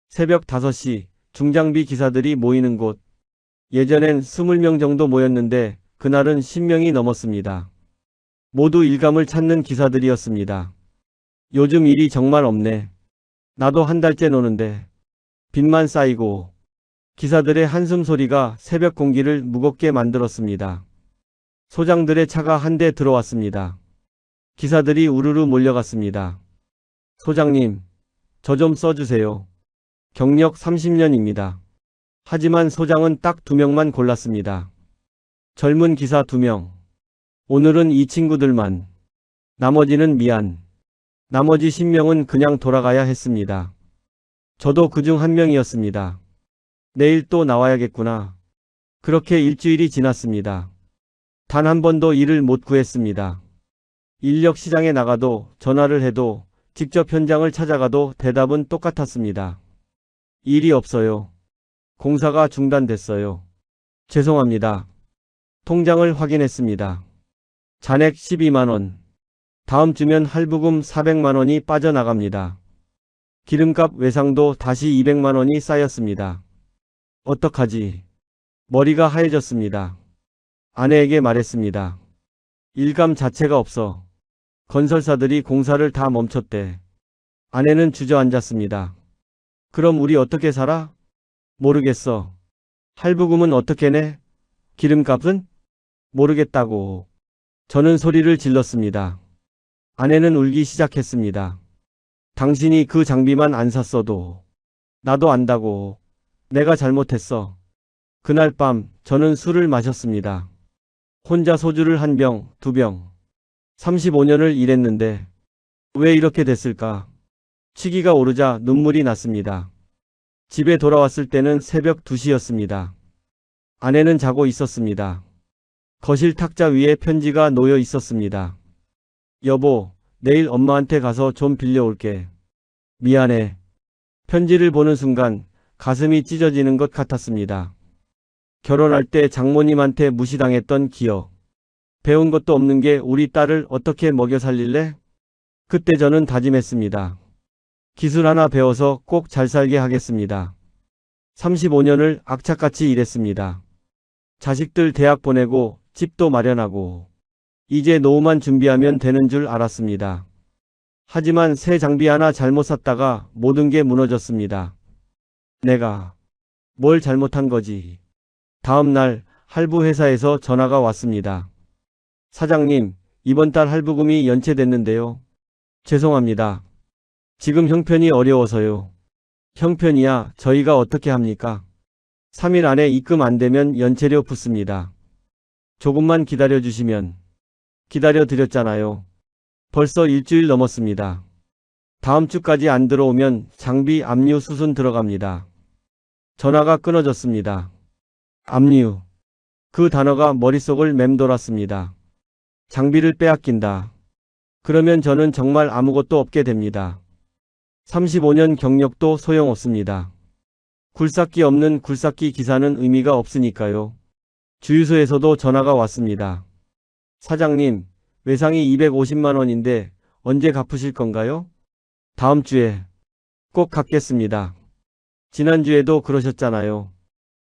새벽 5시 중장비 기사들이 모이는 곳. 예전엔 20명 정도 모였는데 그날은 10명이 넘었습니다. 모두 일감을 찾는 기사들이었습니다. 요즘 일이 정말 없네. 나도 한 달째 노는데 빚만 쌓이고. 기사들의 한숨 소리가 새벽 공기를 무겁게 만들었습니다. 소장들의 차가 한 대 들어왔습니다. 기사들이 우르르 몰려갔습니다. 소장님, 저 좀 써주세요. 경력 30년입니다. 하지만 소장은 딱 2명만 골랐습니다. 젊은 기사 2명. 오늘은 이 친구들만. 나머지는 미안. 나머지 10명은 그냥 돌아가야 했습니다. 저도 그중 한 명이었습니다. 내일 또 나와야겠구나. 그렇게 일주일이 지났습니다. 단 한 번도 일을 못 구했습니다. 인력 시장에 나가도 전화를 해도 직접 현장을 찾아가도 대답은 똑같았습니다. 일이 없어요. 공사가 중단됐어요. 죄송합니다. 통장을 확인했습니다. 잔액 12만원. 다음 주면 할부금 400만원이 빠져나갑니다. 기름값 외상도 다시 200만원이 쌓였습니다. 어떡하지? 머리가 하얘졌습니다. 아내에게 말했습니다. 일감 자체가 없어. 건설사들이 공사를 다 멈췄대. 아내는 주저앉았습니다. 그럼 우리 어떻게 살아? 모르겠어. 할부금은 어떻게 내? 기름값은? 모르겠다고. 저는 소리를 질렀습니다. 아내는 울기 시작했습니다. 당신이 그 장비만 안 샀어도 나도 안다고. 내가 잘못했어. 그날 밤 저는 술을 마셨습니다. 혼자 소주를 1병, 2병. 35년을 일했는데 왜 이렇게 됐을까? 취기가 오르자 눈물이 났습니다. 집에 돌아왔을 때는 새벽 2시였습니다. 아내는 자고 있었습니다. 거실 탁자 위에 편지가 놓여 있었습니다. 여보, 내일 엄마한테 가서 좀 빌려올게. 미안해. 편지를 보는 순간 가슴이 찢어지는 것 같았습니다. 결혼할 때 장모님한테 무시당했던 기억. 배운 것도 없는 게 우리 딸을 어떻게 먹여 살릴래? 그때 저는 다짐했습니다. 기술 하나 배워서 꼭 잘 살게 하겠습니다. 35년을 악착같이 일했습니다. 자식들 대학 보내고 집도 마련하고 이제 노후만 준비하면 되는 줄 알았습니다. 하지만 새 장비 하나 잘못 샀다가 모든 게 무너졌습니다. 내가 뭘 잘못한 거지? 다음 날 할부 회사에서 전화가 왔습니다. 사장님, 이번 달 할부금이 연체됐는데요. 죄송합니다. 지금 형편이 어려워서요. 형편이야 저희가 어떻게 합니까? 3일 안에 입금 안 되면 연체료 붙습니다. 조금만 기다려 주시면. 기다려 드렸잖아요. 벌써 일주일 넘었습니다. 다음 주까지 안 들어오면 장비 압류 수순 들어갑니다. 전화가 끊어졌습니다. 압류. 그 단어가 머릿속을 맴돌았습니다. 장비를 빼앗긴다. 그러면 저는 정말 아무것도 없게 됩니다. 35년 경력도 소용없습니다. 굴삭기 없는 굴삭기 기사는 의미가 없으니까요. 주유소에서도 전화가 왔습니다. 사장님, 외상이 250만 원인데 언제 갚으실 건가요? 다음 주에 꼭 갚겠습니다. 지난주에도 그러셨잖아요.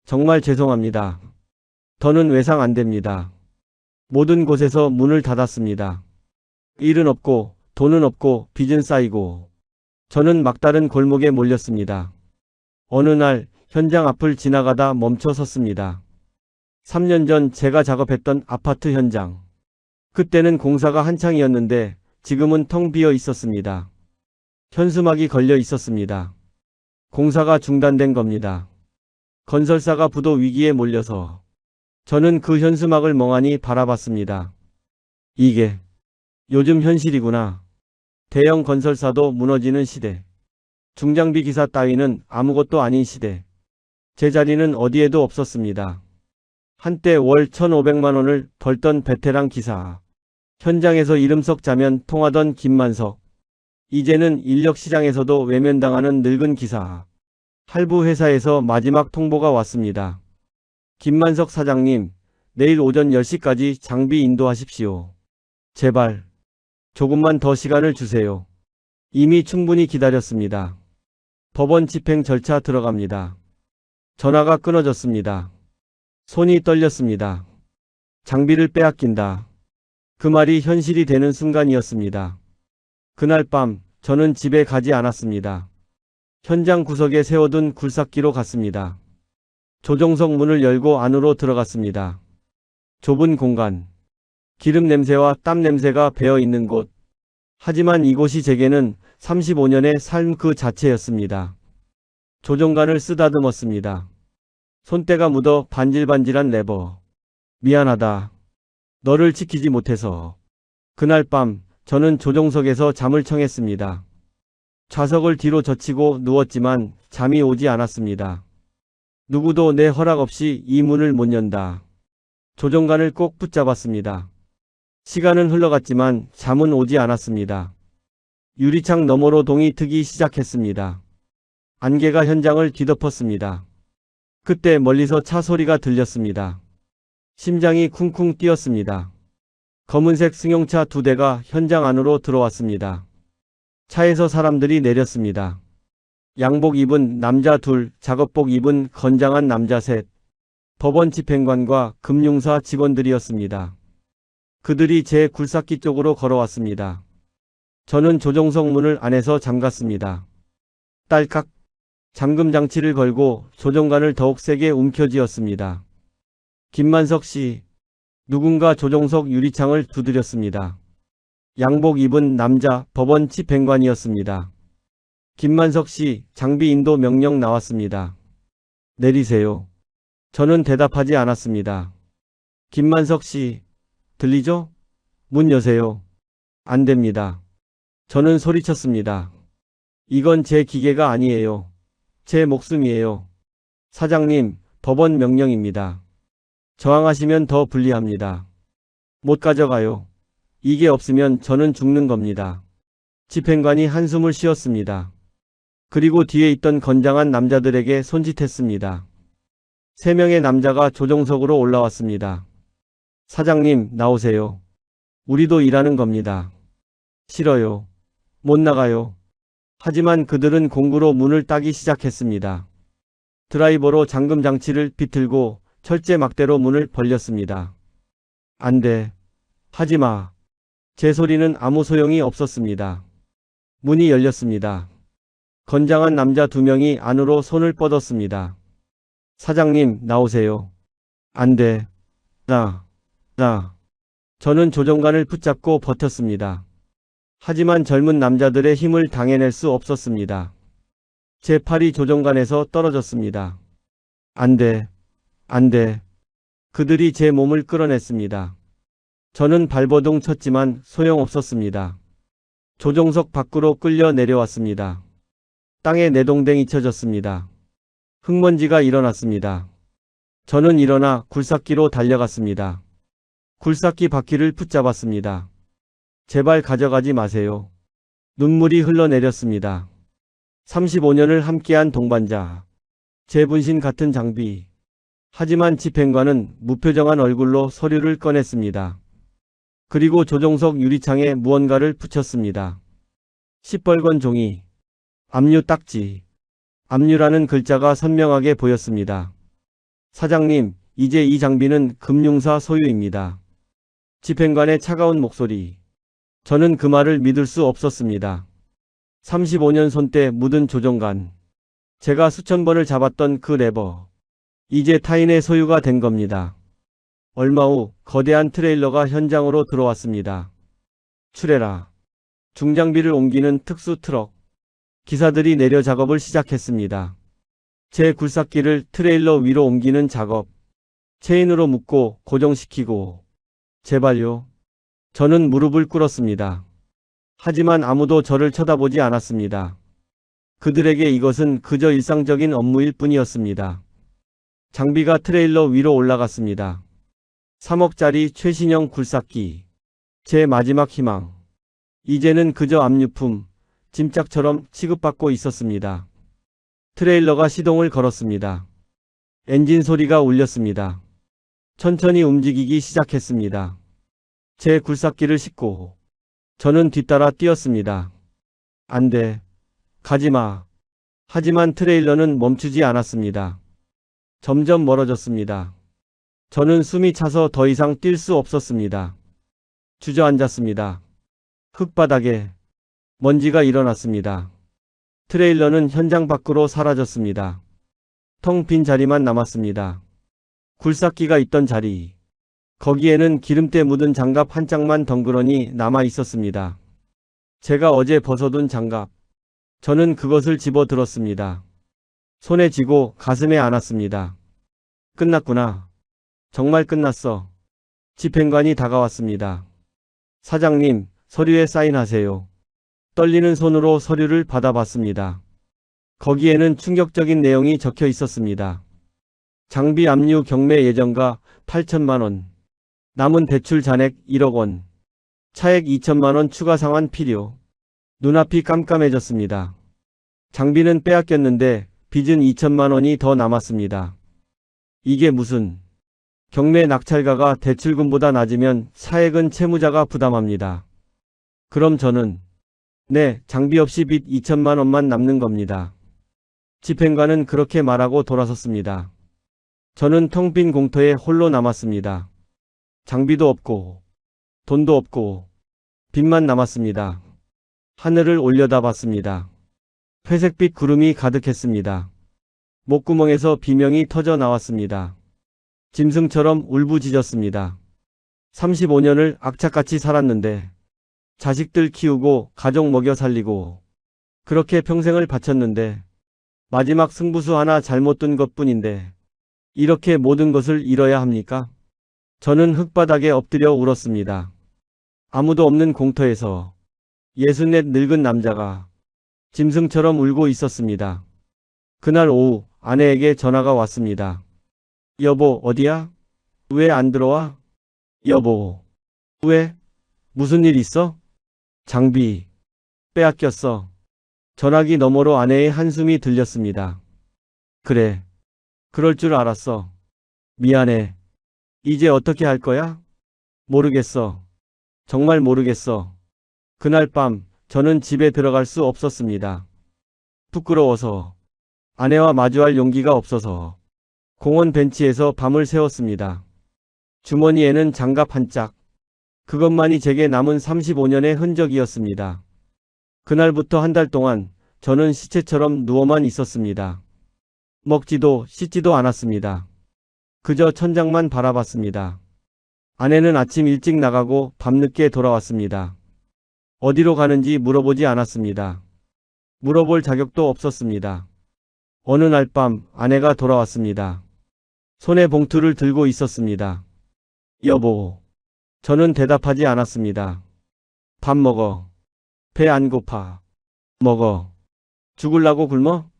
정말 죄송합니다. 더는 외상 안 됩니다. 모든 곳에서 문을 닫았습니다. 일은 없고 돈은 없고 빚은 쌓이고 저는 막다른 골목에 몰렸습니다. 어느 날 현장 앞을 지나가다 멈춰 섰습니다. 3년 전 제가 작업했던 아파트 현장. 그때는 공사가 한창이었는데 지금은 텅 비어 있었습니다. 현수막이 걸려 있었습니다. 공사가 중단된 겁니다. 건설사가 부도 위기에 몰려서 저는 그 현수막을 멍하니 바라봤습니다. 이게 요즘 현실이구나. 대형 건설사도 무너지는 시대. 중장비 기사 따위는 아무것도 아닌 시대. 제 자리는 어디에도 없었습니다. 한때 월 1,500만 원을 벌던 베테랑 기사. 현장에서 이름 썩 자면 통하던 김만석. 이제는 인력시장에서도 외면당하는 늙은 기사. 할부 회사에서 마지막 통보가 왔습니다. 김만석 사장님, 내일 오전 10시까지 장비 인도하십시오. 제발, 조금만 더 시간을 주세요. 이미 충분히 기다렸습니다. 법원 집행 절차 들어갑니다. 전화가 끊어졌습니다. 손이 떨렸습니다. 장비를 빼앗긴다. 그 말이 현실이 되는 순간이었습니다. 그날 밤 저는 집에 가지 않았습니다. 현장 구석에 세워둔 굴삭기로 갔습니다. 조정석 문을 열고 안으로 들어갔습니다. 좁은 공간. 기름 냄새와 땀 냄새가 배어 있는 곳. 하지만 이곳이 제게는 35년의 삶 그 자체였습니다. 조종간을 쓰다듬었습니다. 손때가 묻어 반질반질한 레버. 미안하다. 너를 지키지 못해서. 그날 밤 저는 조종석에서 잠을 청했습니다. 좌석을 뒤로 젖히고 누웠지만 잠이 오지 않았습니다. 누구도 내 허락 없이 이 문을 못 연다. 조종간을 꼭 붙잡았습니다. 시간은 흘러갔지만 잠은 오지 않았습니다. 유리창 너머로 동이 트기 시작했습니다. 안개가 현장을 뒤덮었습니다. 그때 멀리서 차 소리가 들렸습니다. 심장이 쿵쿵 뛰었습니다. 검은색 승용차 2대가 현장 안으로 들어왔습니다. 차에서 사람들이 내렸습니다. 양복 입은 남자 2, 작업복 입은 건장한 남자 3, 법원 집행관과 금융사 직원들이었습니다. 그들이 제 굴삭기 쪽으로 걸어왔습니다. 저는 조종석 문을 안에서 잠갔습니다. 딸깍. 잠금 장치를 걸고 조종관을 더욱 세게 움켜쥐었습니다. 김만석 씨. 누군가 조종석 유리창을 두드렸습니다. 양복 입은 남자 법원 집행관이었습니다. 김만석 씨, 장비 인도 명령 나왔습니다. 내리세요. 저는 대답하지 않았습니다. 김만석 씨, 들리죠? 문 여세요. 안 됩니다. 저는 소리쳤습니다. 이건 제 기계가 아니에요. 제 목숨이에요. 사장님, 법원 명령입니다. 저항하시면 더 불리합니다. 못 가져가요. 이게 없으면 저는 죽는 겁니다. 집행관이 한숨을 쉬었습니다. 그리고 뒤에 있던 건장한 남자들에게 손짓했습니다. 3명의 남자가 조종석으로 올라왔습니다. 사장님, 나오세요. 우리도 일하는 겁니다. 싫어요. 못 나가요. 하지만 그들은 공구로 문을 따기 시작했습니다. 드라이버로 잠금 장치를 비틀고 철제 막대로 문을 벌렸습니다. 안 돼. 하지 마. 제 소리는 아무 소용이 없었습니다. 문이 열렸습니다. 건장한 남자 2명이 안으로 손을 뻗었습니다. 사장님, 나오세요. 안 돼. 나. 저는 조종관을 붙잡고 버텼습니다. 하지만 젊은 남자들의 힘을 당해낼 수 없었습니다. 제 팔이 조종관에서 떨어졌습니다. 안 돼. 안 돼. 그들이 제 몸을 끌어냈습니다. 저는 발버둥 쳤지만 소용없었습니다. 조종석 밖으로 끌려 내려왔습니다. 땅에 내동댕이 쳐졌습니다. 흙먼지가 일어났습니다. 저는 일어나 굴삭기로 달려갔습니다. 굴삭기 바퀴를 붙잡았습니다. 제발 가져가지 마세요. 눈물이 흘러내렸습니다. 35년을 함께한 동반자. 제 분신 같은 장비. 하지만 집행관은 무표정한 얼굴로 서류를 꺼냈습니다. 그리고 조종석 유리창에 무언가를 붙였습니다. 시뻘건 종이. 압류 딱지. 압류라는 글자가 선명하게 보였습니다. 사장님, 이제 이 장비는 금융사 소유입니다. 집행관의 차가운 목소리. 저는 그 말을 믿을 수 없었습니다. 35년 손때 묻은 조종관. 제가 수천 번을 잡았던 그 레버. 이제 타인의 소유가 된 겁니다. 얼마 후 거대한 트레일러가 현장으로 들어왔습니다. 출해라. 중장비를 옮기는 특수 트럭. 기사들이 내려 작업을 시작했습니다. 제 굴삭기를 트레일러 위로 옮기는 작업. 체인으로 묶고 고정시키고. 제발요. 저는 무릎을 꿇었습니다. 하지만 아무도 저를 쳐다보지 않았습니다. 그들에게 이것은 그저 일상적인 업무일 뿐이었습니다. 장비가 트레일러 위로 올라갔습니다. 3억짜리 최신형 굴삭기. 제 마지막 희망. 이제는 그저 압류품, 짐짝처럼 취급받고 있었습니다. 트레일러가 시동을 걸었습니다. 엔진 소리가 울렸습니다. 천천히 움직이기 시작했습니다. 제 굴삭기를 싣고 저는 뒤따라 뛰었습니다. 안 돼. 가지마. 하지만 트레일러는 멈추지 않았습니다. 점점 멀어졌습니다. 저는 숨이 차서 더 이상 뛸 수 없었습니다. 주저앉았습니다. 흙바닥에 먼지가 일어났습니다. 트레일러는 현장 밖으로 사라졌습니다. 텅 빈 자리만 남았습니다. 굴삭기가 있던 자리. 거기에는 기름때 묻은 장갑 한 짝만 덩그러니 남아 있었습니다. 제가 어제 벗어둔 장갑. 저는 그것을 집어들었습니다. 손에 쥐고 가슴에 안았습니다. 끝났구나. 정말 끝났어. 집행관이 다가왔습니다. 사장님, 서류에 사인하세요. 떨리는 손으로 서류를 받아봤습니다. 거기에는 충격적인 내용이 적혀 있었습니다. 장비 압류 경매 예정가 8천만 원. 남은 대출 잔액 1억 원. 차액 2천만 원 추가 상환 필요. 눈앞이 깜깜해졌습니다. 장비는 빼앗겼는데 빚은 2천만 원이 더 남았습니다. 이게 무슨... 경매 낙찰가가 대출금보다 낮으면 차액은 채무자가 부담합니다. 그럼 저는 네, 장비 없이 빚 2천만 원만 남는 겁니다. 집행관은 그렇게 말하고 돌아섰습니다. 저는 텅 빈 공터에 홀로 남았습니다. 장비도 없고 돈도 없고 빚만 남았습니다. 하늘을 올려다봤습니다. 회색빛 구름이 가득했습니다. 목구멍에서 비명이 터져 나왔습니다. 짐승처럼 울부짖었습니다. 35년을 악착같이 살았는데 자식들 키우고 가족 먹여 살리고 그렇게 평생을 바쳤는데 마지막 승부수 하나 잘못 둔 것뿐인데 이렇게 모든 것을 잃어야 합니까? 저는 흙바닥에 엎드려 울었습니다. 아무도 없는 공터에서 64 늙은 남자가 짐승처럼 울고 있었습니다. 그날 오후 아내에게 전화가 왔습니다. 여보, 어디야? 왜 안 들어와? 여보, 왜? 무슨 일 있어? 장비 빼앗겼어. 전화기 너머로 아내의 한숨이 들렸습니다. 그래, 그럴 줄 알았어. 미안해. 이제 어떻게 할 거야? 모르겠어. 정말 모르겠어. 그날 밤 저는 집에 들어갈 수 없었습니다. 부끄러워서, 아내와 마주할 용기가 없어서 공원 벤치에서 밤을 새웠습니다. 주머니에는 장갑 한 짝. 그것만이 제게 남은 35년의 흔적이었습니다. 그날부터 한 달 동안 저는 시체처럼 누워만 있었습니다. 먹지도 씻지도 않았습니다. 그저 천장만 바라봤습니다. 아내는 아침 일찍 나가고 밤늦게 돌아왔습니다. 어디로 가는지 물어보지 않았습니다. 물어볼 자격도 없었습니다. 어느 날 밤 아내가 돌아왔습니다. 손에 봉투를 들고 있었습니다. 여보. 저는 대답하지 않았습니다. 밥 먹어. 배 안 고파. 먹어. 죽을라고 굶어?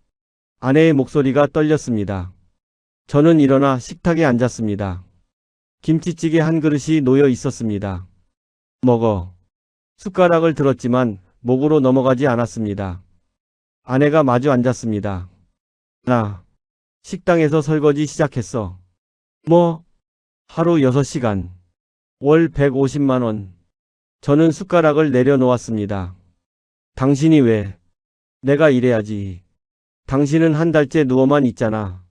아내의 목소리가 떨렸습니다. 저는 일어나 식탁에 앉았습니다. 김치찌개 한 그릇이 놓여 있었습니다. 먹어. 숟가락을 들었지만 목으로 넘어가지 않았습니다. 아내가 마주 앉았습니다. 나 식당에서 설거지 시작했어. 뭐? 하루 6시간. 월 150만 원. 저는 숟가락을 내려놓았습니다. 당신이 왜? 내가 일해야지. 당신은 한 달째 누워만 있잖아.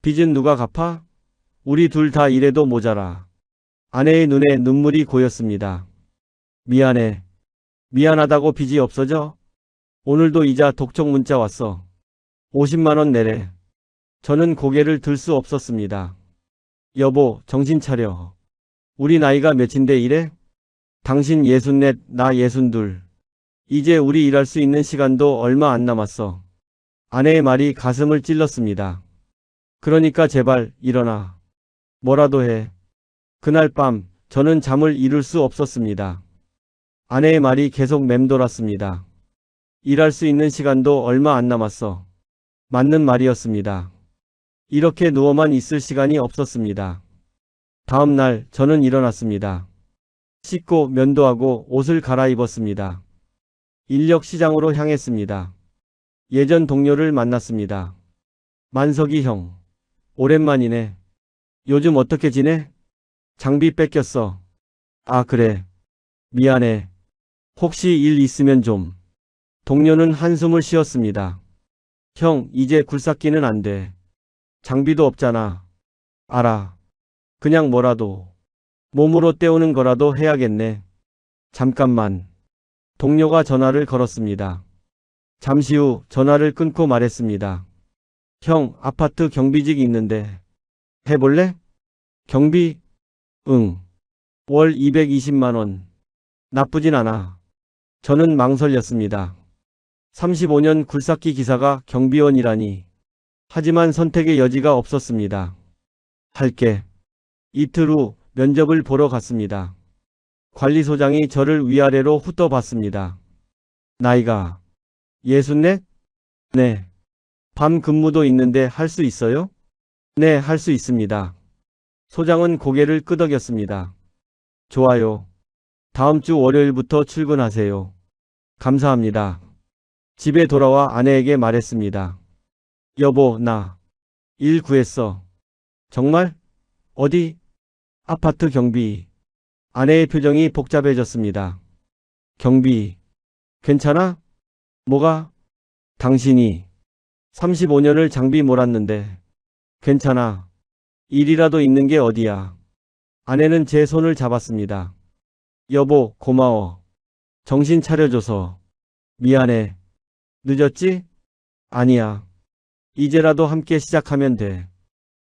빚은 누가 갚아? 우리 둘 다 일해도 모자라. 아내의 눈에 눈물이 고였습니다. 미안해. 미안하다고 빚이 없어져? 오늘도 이자 독촉 문자 왔어. 50만 원 내래. 저는 고개를 들 수 없었습니다. 여보, 정신 차려. 우리 나이가 몇인데 이래? 당신 64, 나 62. 이제 우리 일할 수 있는 시간도 얼마 안 남았어. 아내의 말이 가슴을 찔렀습니다. 그러니까 제발 일어나. 뭐라도 해. 그날 밤 저는 잠을 이룰 수 없었습니다. 아내의 말이 계속 맴돌았습니다. 일할 수 있는 시간도 얼마 안 남았어. 맞는 말이었습니다. 이렇게 누워만 있을 시간이 없었습니다. 다음 날 저는 일어났습니다. 씻고 면도하고 옷을 갈아입었습니다. 인력 시장으로 향했습니다. 예전 동료를 만났습니다. 만석이 형. 오랜만이네. 요즘 어떻게 지내? 장비 뺏겼어. 아, 그래. 미안해. 혹시 일 있으면 좀. 동료는 한숨을 쉬었습니다. 형, 이제 굴삭기는 안 돼. 장비도 없잖아. 알아. 그냥 뭐라도. 몸으로 때우는 거라도 해야겠네. 잠깐만. 동료가 전화를 걸었습니다. 잠시 후 전화를 끊고 말했습니다. 형, 아파트 경비직 있는데. 해볼래? 경비? 응. 월 220만 원. 나쁘진 않아. 저는 망설였습니다. 35년 굴삭기 기사가 경비원이라니. 하지만 선택의 여지가 없었습니다. 할게. 이틀 후 면접을 보러 갔습니다. 관리소장이 저를 위아래로 훑어봤습니다. 나이가 64? 네. 밤 근무도 있는데 할 수 있어요? 네, 할 수 있습니다. 소장은 고개를 끄덕였습니다. 좋아요. 다음 주 월요일부터 출근하세요. 감사합니다. 집에 돌아와 아내에게 말했습니다. 여보, 나 일 구했어. 정말? 어디? 아파트 경비. 아내의 표정이 복잡해졌습니다. 경비. 괜찮아? 뭐가? 당신이 35년을 장비 몰았는데. 괜찮아. 일이라도 있는 게 어디야. 아내는 제 손을 잡았습니다. 여보, 고마워. 정신 차려줘서. 미안해. 늦었지? 아니야. 이제라도 함께 시작하면 돼.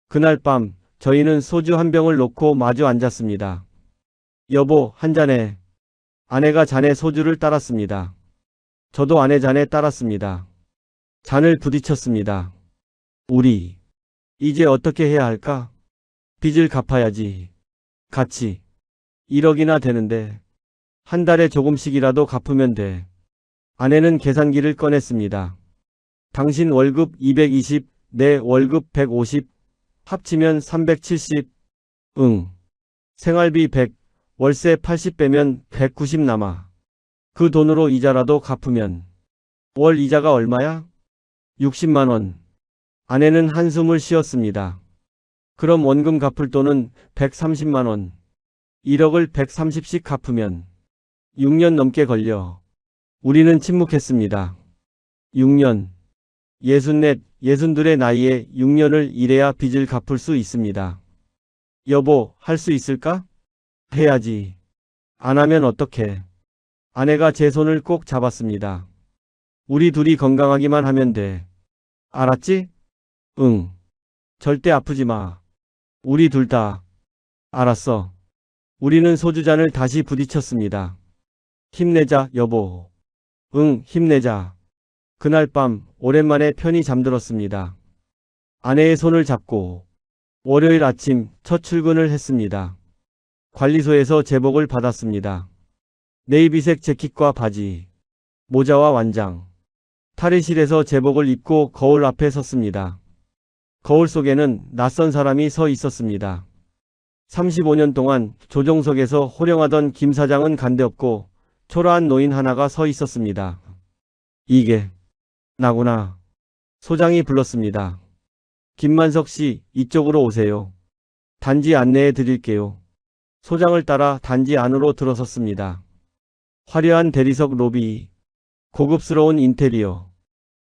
그날 밤 저희는 소주 한 병을 놓고 마주 앉았습니다. 여보, 한 잔해. 아내가 잔에 소주를 따랐습니다. 저도 아내 잔에 따랐습니다. 잔을 부딪혔습니다. 우리 이제 어떻게 해야 할까? 빚을 갚아야지. 같이 1억이나 되는데 한 달에 조금씩이라도 갚으면 돼. 아내는 계산기를 꺼냈습니다. 당신 월급 220, 내 월급 150, 합치면 370. 응. 생활비 100, 월세 80 빼면 190 남아. 그 돈으로 이자라도 갚으면. 월 이자가 얼마야? 60만 원. 아내는 한숨을 쉬었습니다. 그럼 원금 갚을 돈은 130만 원. 1억을 130씩 갚으면 6년 넘게 걸려. 우리는 침묵했습니다. 6년. 64, 62의 나이에 6년을 일해야 빚을 갚을 수 있습니다. 여보, 할 수 있을까? 해야지. 안 하면 어떡해. 아내가 제 손을 꼭 잡았습니다. 우리 둘이 건강하기만 하면 돼. 알았지? 응. 절대 아프지 마. 우리 둘 다. 알았어. 우리는 소주잔을 다시 부딪혔습니다. 힘내자, 여보. 응, 힘내자. 그날 밤 오랜만에 편히 잠들었습니다. 아내의 손을 잡고 월요일 아침 첫 출근을 했습니다. 관리소에서 제복을 받았습니다. 네이비색 재킷과 바지, 모자와 완장. 탈의실에서 제복을 입고 거울 앞에 섰습니다. 거울 속에는 낯선 사람이 서 있었습니다. 35년 동안 조종석에서 호령하던 김 사장은 간데없고 초라한 노인 하나가 서 있었습니다. 이게 나구나. 소장이 불렀습니다. 김만석 씨, 이쪽으로 오세요. 단지 안내해 드릴게요. 소장을 따라 단지 안으로 들어섰습니다. 화려한 대리석 로비, 고급스러운 인테리어,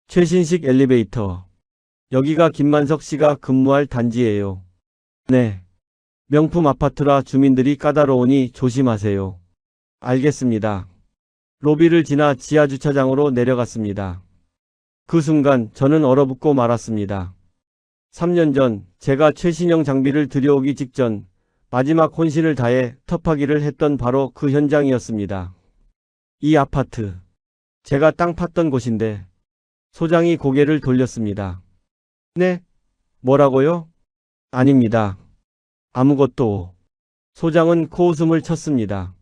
최신식 엘리베이터. 여기가 김만석 씨가 근무할 단지예요. 네. 명품 아파트라 주민들이 까다로우니 조심하세요. 알겠습니다. 로비를 지나 지하주차장으로 내려갔습니다. 그 순간 저는 얼어붙고 말았습니다. 3년 전 제가 최신형 장비를 들여오기 직전 마지막 혼신을 다해 터파기를 했던 바로 그 현장이었습니다. 이 아파트, 제가 땅 팠던 곳인데. 소장이 고개를 돌렸습니다. 네? 뭐라고요? 아닙니다. 아무것도. 소장은 코웃음을 쳤습니다.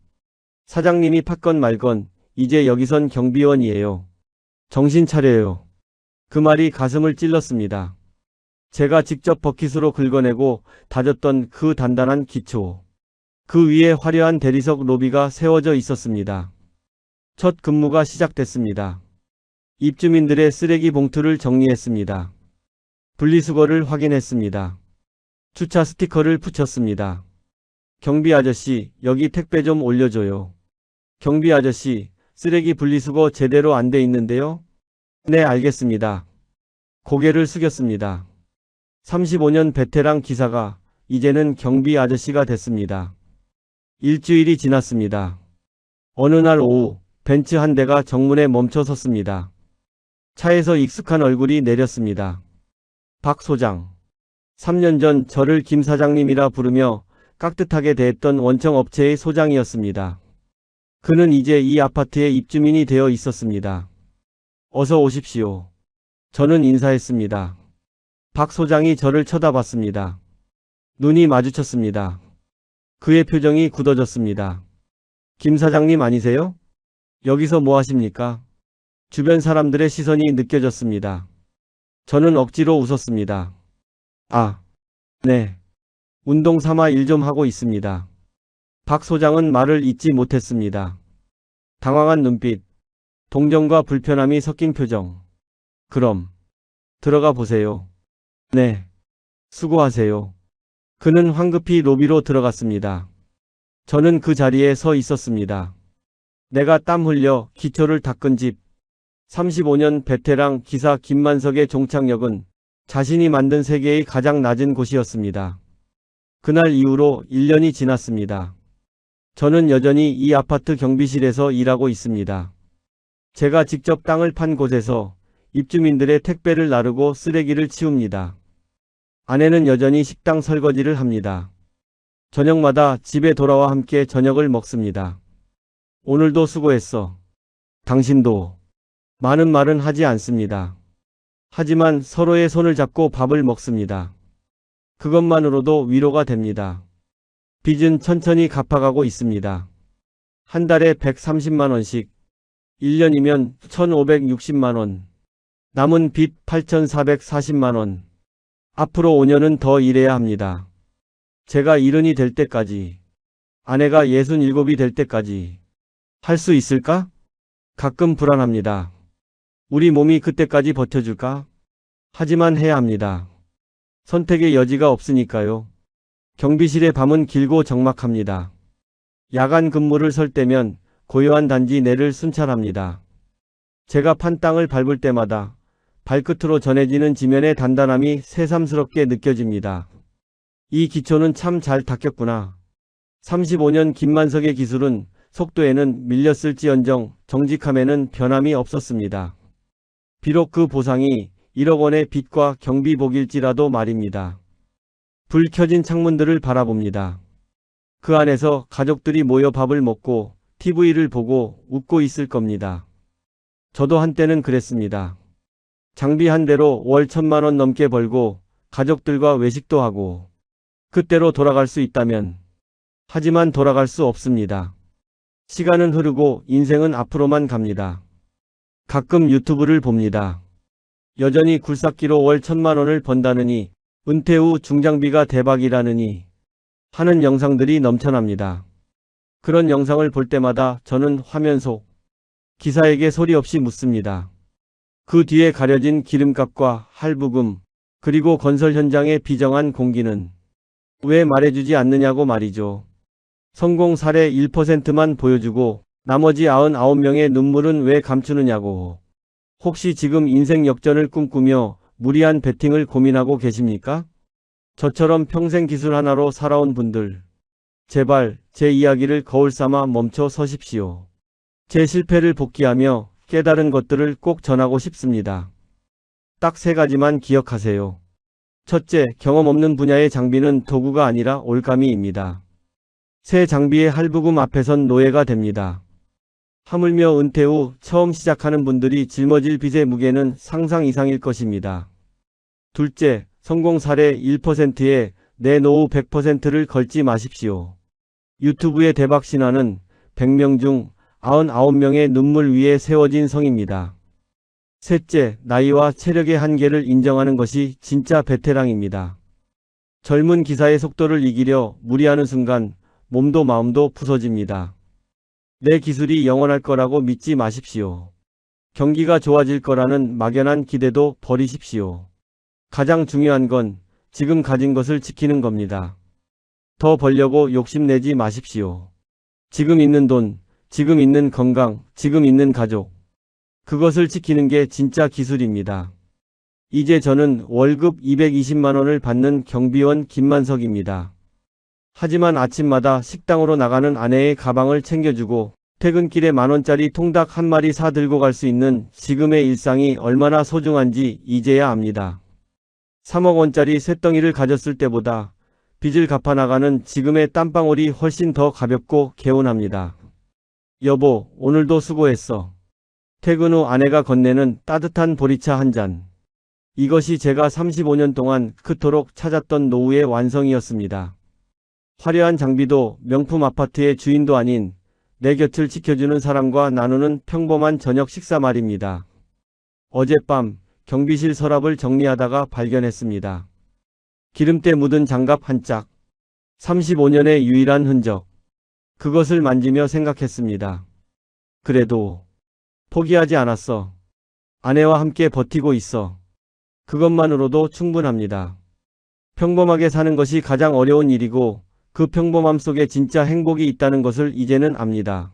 사장님이 팠건 말건 이제 여기선 경비원이에요. 정신 차려요. 그 말이 가슴을 찔렀습니다. 제가 직접 버킷으로 긁어내고 다졌던 그 단단한 기초. 그 위에 화려한 대리석 로비가 세워져 있었습니다. 첫 근무가 시작됐습니다. 입주민들의 쓰레기 봉투를 정리했습니다. 분리수거를 확인했습니다. 주차 스티커를 붙였습니다. 경비 아저씨, 여기 택배 좀 올려줘요. 경비 아저씨, 쓰레기 분리수거 제대로 안 돼 있는데요? 네, 알겠습니다. 고개를 숙였습니다. 35년 베테랑 기사가 이제는 경비 아저씨가 됐습니다. 일주일이 지났습니다. 어느 날 오후 벤츠 한 대가 정문에 멈춰 섰습니다. 차에서 익숙한 얼굴이 내렸습니다. 박 소장. 3년 전 저를 김 사장님이라 부르며 깍듯하게 대했던 원청 업체의 소장이었습니다. 그는 이제 이 아파트의 입주민이 되어 있었습니다. 어서 오십시오. 저는 인사했습니다. 박 소장이 저를 쳐다봤습니다. 눈이 마주쳤습니다. 그의 표정이 굳어졌습니다. 김 사장님 아니세요? 여기서 뭐 하십니까? 주변 사람들의 시선이 느껴졌습니다. 저는 억지로 웃었습니다. 아, 네. 운동 삼아 일 좀 하고 있습니다. 박 소장은 말을 잇지 못했습니다. 당황한 눈빛, 동정과 불편함이 섞인 표정. 그럼 들어가 보세요. 네. 수고하세요. 그는 황급히 로비로 들어갔습니다. 저는 그 자리에 서 있었습니다. 내가 땀 흘려 기초를 닦은 집. 35년 베테랑 기사 김만석의 종착역은 자신이 만든 세계의 가장 낮은 곳이었습니다. 그날 이후로 1년이 지났습니다. 저는 여전히 이 아파트 경비실에서 일하고 있습니다. 제가 직접 땅을 판 곳에서 입주민들의 택배를 나르고 쓰레기를 치웁니다. 아내는 여전히 식당 설거지를 합니다. 저녁마다 집에 돌아와 함께 저녁을 먹습니다. 오늘도 수고했어. 당신도. 많은 말은 하지 않습니다. 하지만 서로의 손을 잡고 밥을 먹습니다. 그것만으로도 위로가 됩니다. 빚은 천천히 갚아가고 있습니다. 한 달에 130만 원씩, 1년이면 1,560만 원. 남은 빚 8,440만 원. 앞으로 5년은 더 일해야 합니다. 제가 70이 될 때까지, 아내가 67이 될 때까지 할 수 있을까? 가끔 불안합니다. 우리 몸이 그때까지 버텨줄까? 하지만 해야 합니다. 선택의 여지가 없으니까요. 경비실의 밤은 길고 적막합니다. 야간 근무를 설 때면 고요한 단지 내를 순찰합니다. 제가 판 땅을 밟을 때마다 발끝으로 전해지는 지면의 단단함이 새삼스럽게 느껴집니다. 이 기초는 참 잘 닦였구나. 35년 김만석의 기술은 속도에는 밀렸을지언정 정직함에는 변함이 없었습니다. 비록 그 보상이 1억 원의 빚과 경비복일지라도 말입니다. 불 켜진 창문들을 바라봅니다. 그 안에서 가족들이 모여 밥을 먹고 TV를 보고 웃고 있을 겁니다. 저도 한때는 그랬습니다. 장비 한 대로 월 1,000만 원 넘게 벌고 가족들과 외식도 하고 그때로 돌아갈 수 있다면. 하지만 돌아갈 수 없습니다. 시간은 흐르고 인생은 앞으로만 갑니다. 가끔 유튜브를 봅니다. 여전히 굴삭기로 월 1,000만 원을 번다느니, 은퇴 후 중장비가 대박이라느니, 하는 영상들이 넘쳐납니다. 그런 영상을 볼 때마다 저는 화면 속 기사에게 소리 없이 묻습니다. 그 뒤에 가려진 기름값과 할부금, 그리고 건설 현장의 비정한 공기는 왜 말해주지 않느냐고 말이죠. 성공 사례 1%만 보여주고 나머지 99명의 눈물은 왜 감추느냐고. 혹시 지금 인생 역전을 꿈꾸며 무리한 베팅을 고민하고 계십니까? 저처럼 평생 기술 하나로 살아온 분들, 제발 제 이야기를 거울 삼아 멈춰 서십시오. 제 실패를 복귀하며 깨달은 것들을 꼭 전하고 싶습니다. 딱 3가지만 기억하세요. 첫째, 경험 없는 분야의 장비는 도구가 아니라 올가미입니다. 새 장비의 할부금 앞에선 노예가 됩니다. 하물며 은퇴 후 처음 시작하는 분들이 짊어질 빚의 무게는 상상 이상일 것입니다. 둘째, 성공 사례 1%에 내 노후 100%를 걸지 마십시오. 유튜브의 대박 신화는 100명 중 99명의 눈물 위에 세워진 성입니다. 셋째, 나이와 체력의 한계를 인정하는 것이 진짜 베테랑입니다. 젊은 기사의 속도를 이기려 무리하는 순간 몸도 마음도 부서집니다. 내 기술이 영원할 거라고 믿지 마십시오. 경기가 좋아질 거라는 막연한 기대도 버리십시오. 가장 중요한 건 지금 가진 것을 지키는 겁니다. 더 벌려고 욕심내지 마십시오. 지금 있는 돈, 지금 있는 건강, 지금 있는 가족. 그것을 지키는 게 진짜 기술입니다. 이제 저는 월급 220만 원을 받는 경비원 김만석입니다. 하지만 아침마다 식당으로 나가는 아내의 가방을 챙겨주고 퇴근길에 만원짜리 통닭 한 마리 사 들고 갈 수 있는 지금의 일상이 얼마나 소중한지 이제야 압니다. 3억 원짜리 쇳덩이를 가졌을 때보다 빚을 갚아나가는 지금의 땀방울이 훨씬 더 가볍고 개운합니다. 여보, 오늘도 수고했어. 퇴근 후 아내가 건네는 따뜻한 보리차 한 잔. 이것이 제가 35년 동안 그토록 찾았던 노후의 완성이었습니다. 화려한 장비도 명품 아파트의 주인도 아닌 내 곁을 지켜주는 사람과 나누는 평범한 저녁 식사 말입니다. 어젯밤 경비실 서랍을 정리하다가 발견했습니다. 기름때 묻은 장갑 한 짝. 35년의 유일한 흔적. 그것을 만지며 생각했습니다. 그래도 포기하지 않았어. 아내와 함께 버티고 있어. 그것만으로도 충분합니다. 평범하게 사는 것이 가장 어려운 일이고 그 평범함 속에 진짜 행복이 있다는 것을 이제는 압니다.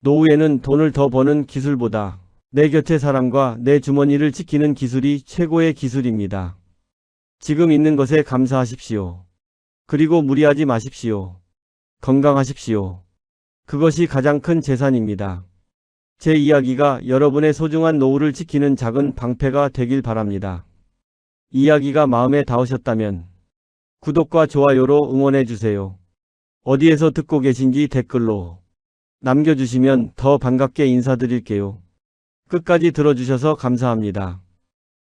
노후에는 돈을 더 버는 기술보다 내 곁의 사람과 내 주머니를 지키는 기술이 최고의 기술입니다. 지금 있는 것에 감사하십시오. 그리고 무리하지 마십시오. 건강하십시오. 그것이 가장 큰 재산입니다. 제 이야기가 여러분의 소중한 노후를 지키는 작은 방패가 되길 바랍니다. 이야기가 마음에 닿으셨다면 구독과 좋아요로 응원해주세요. 어디에서 듣고 계신지 댓글로 남겨주시면 더 반갑게 인사드릴게요. 끝까지 들어주셔서 감사합니다.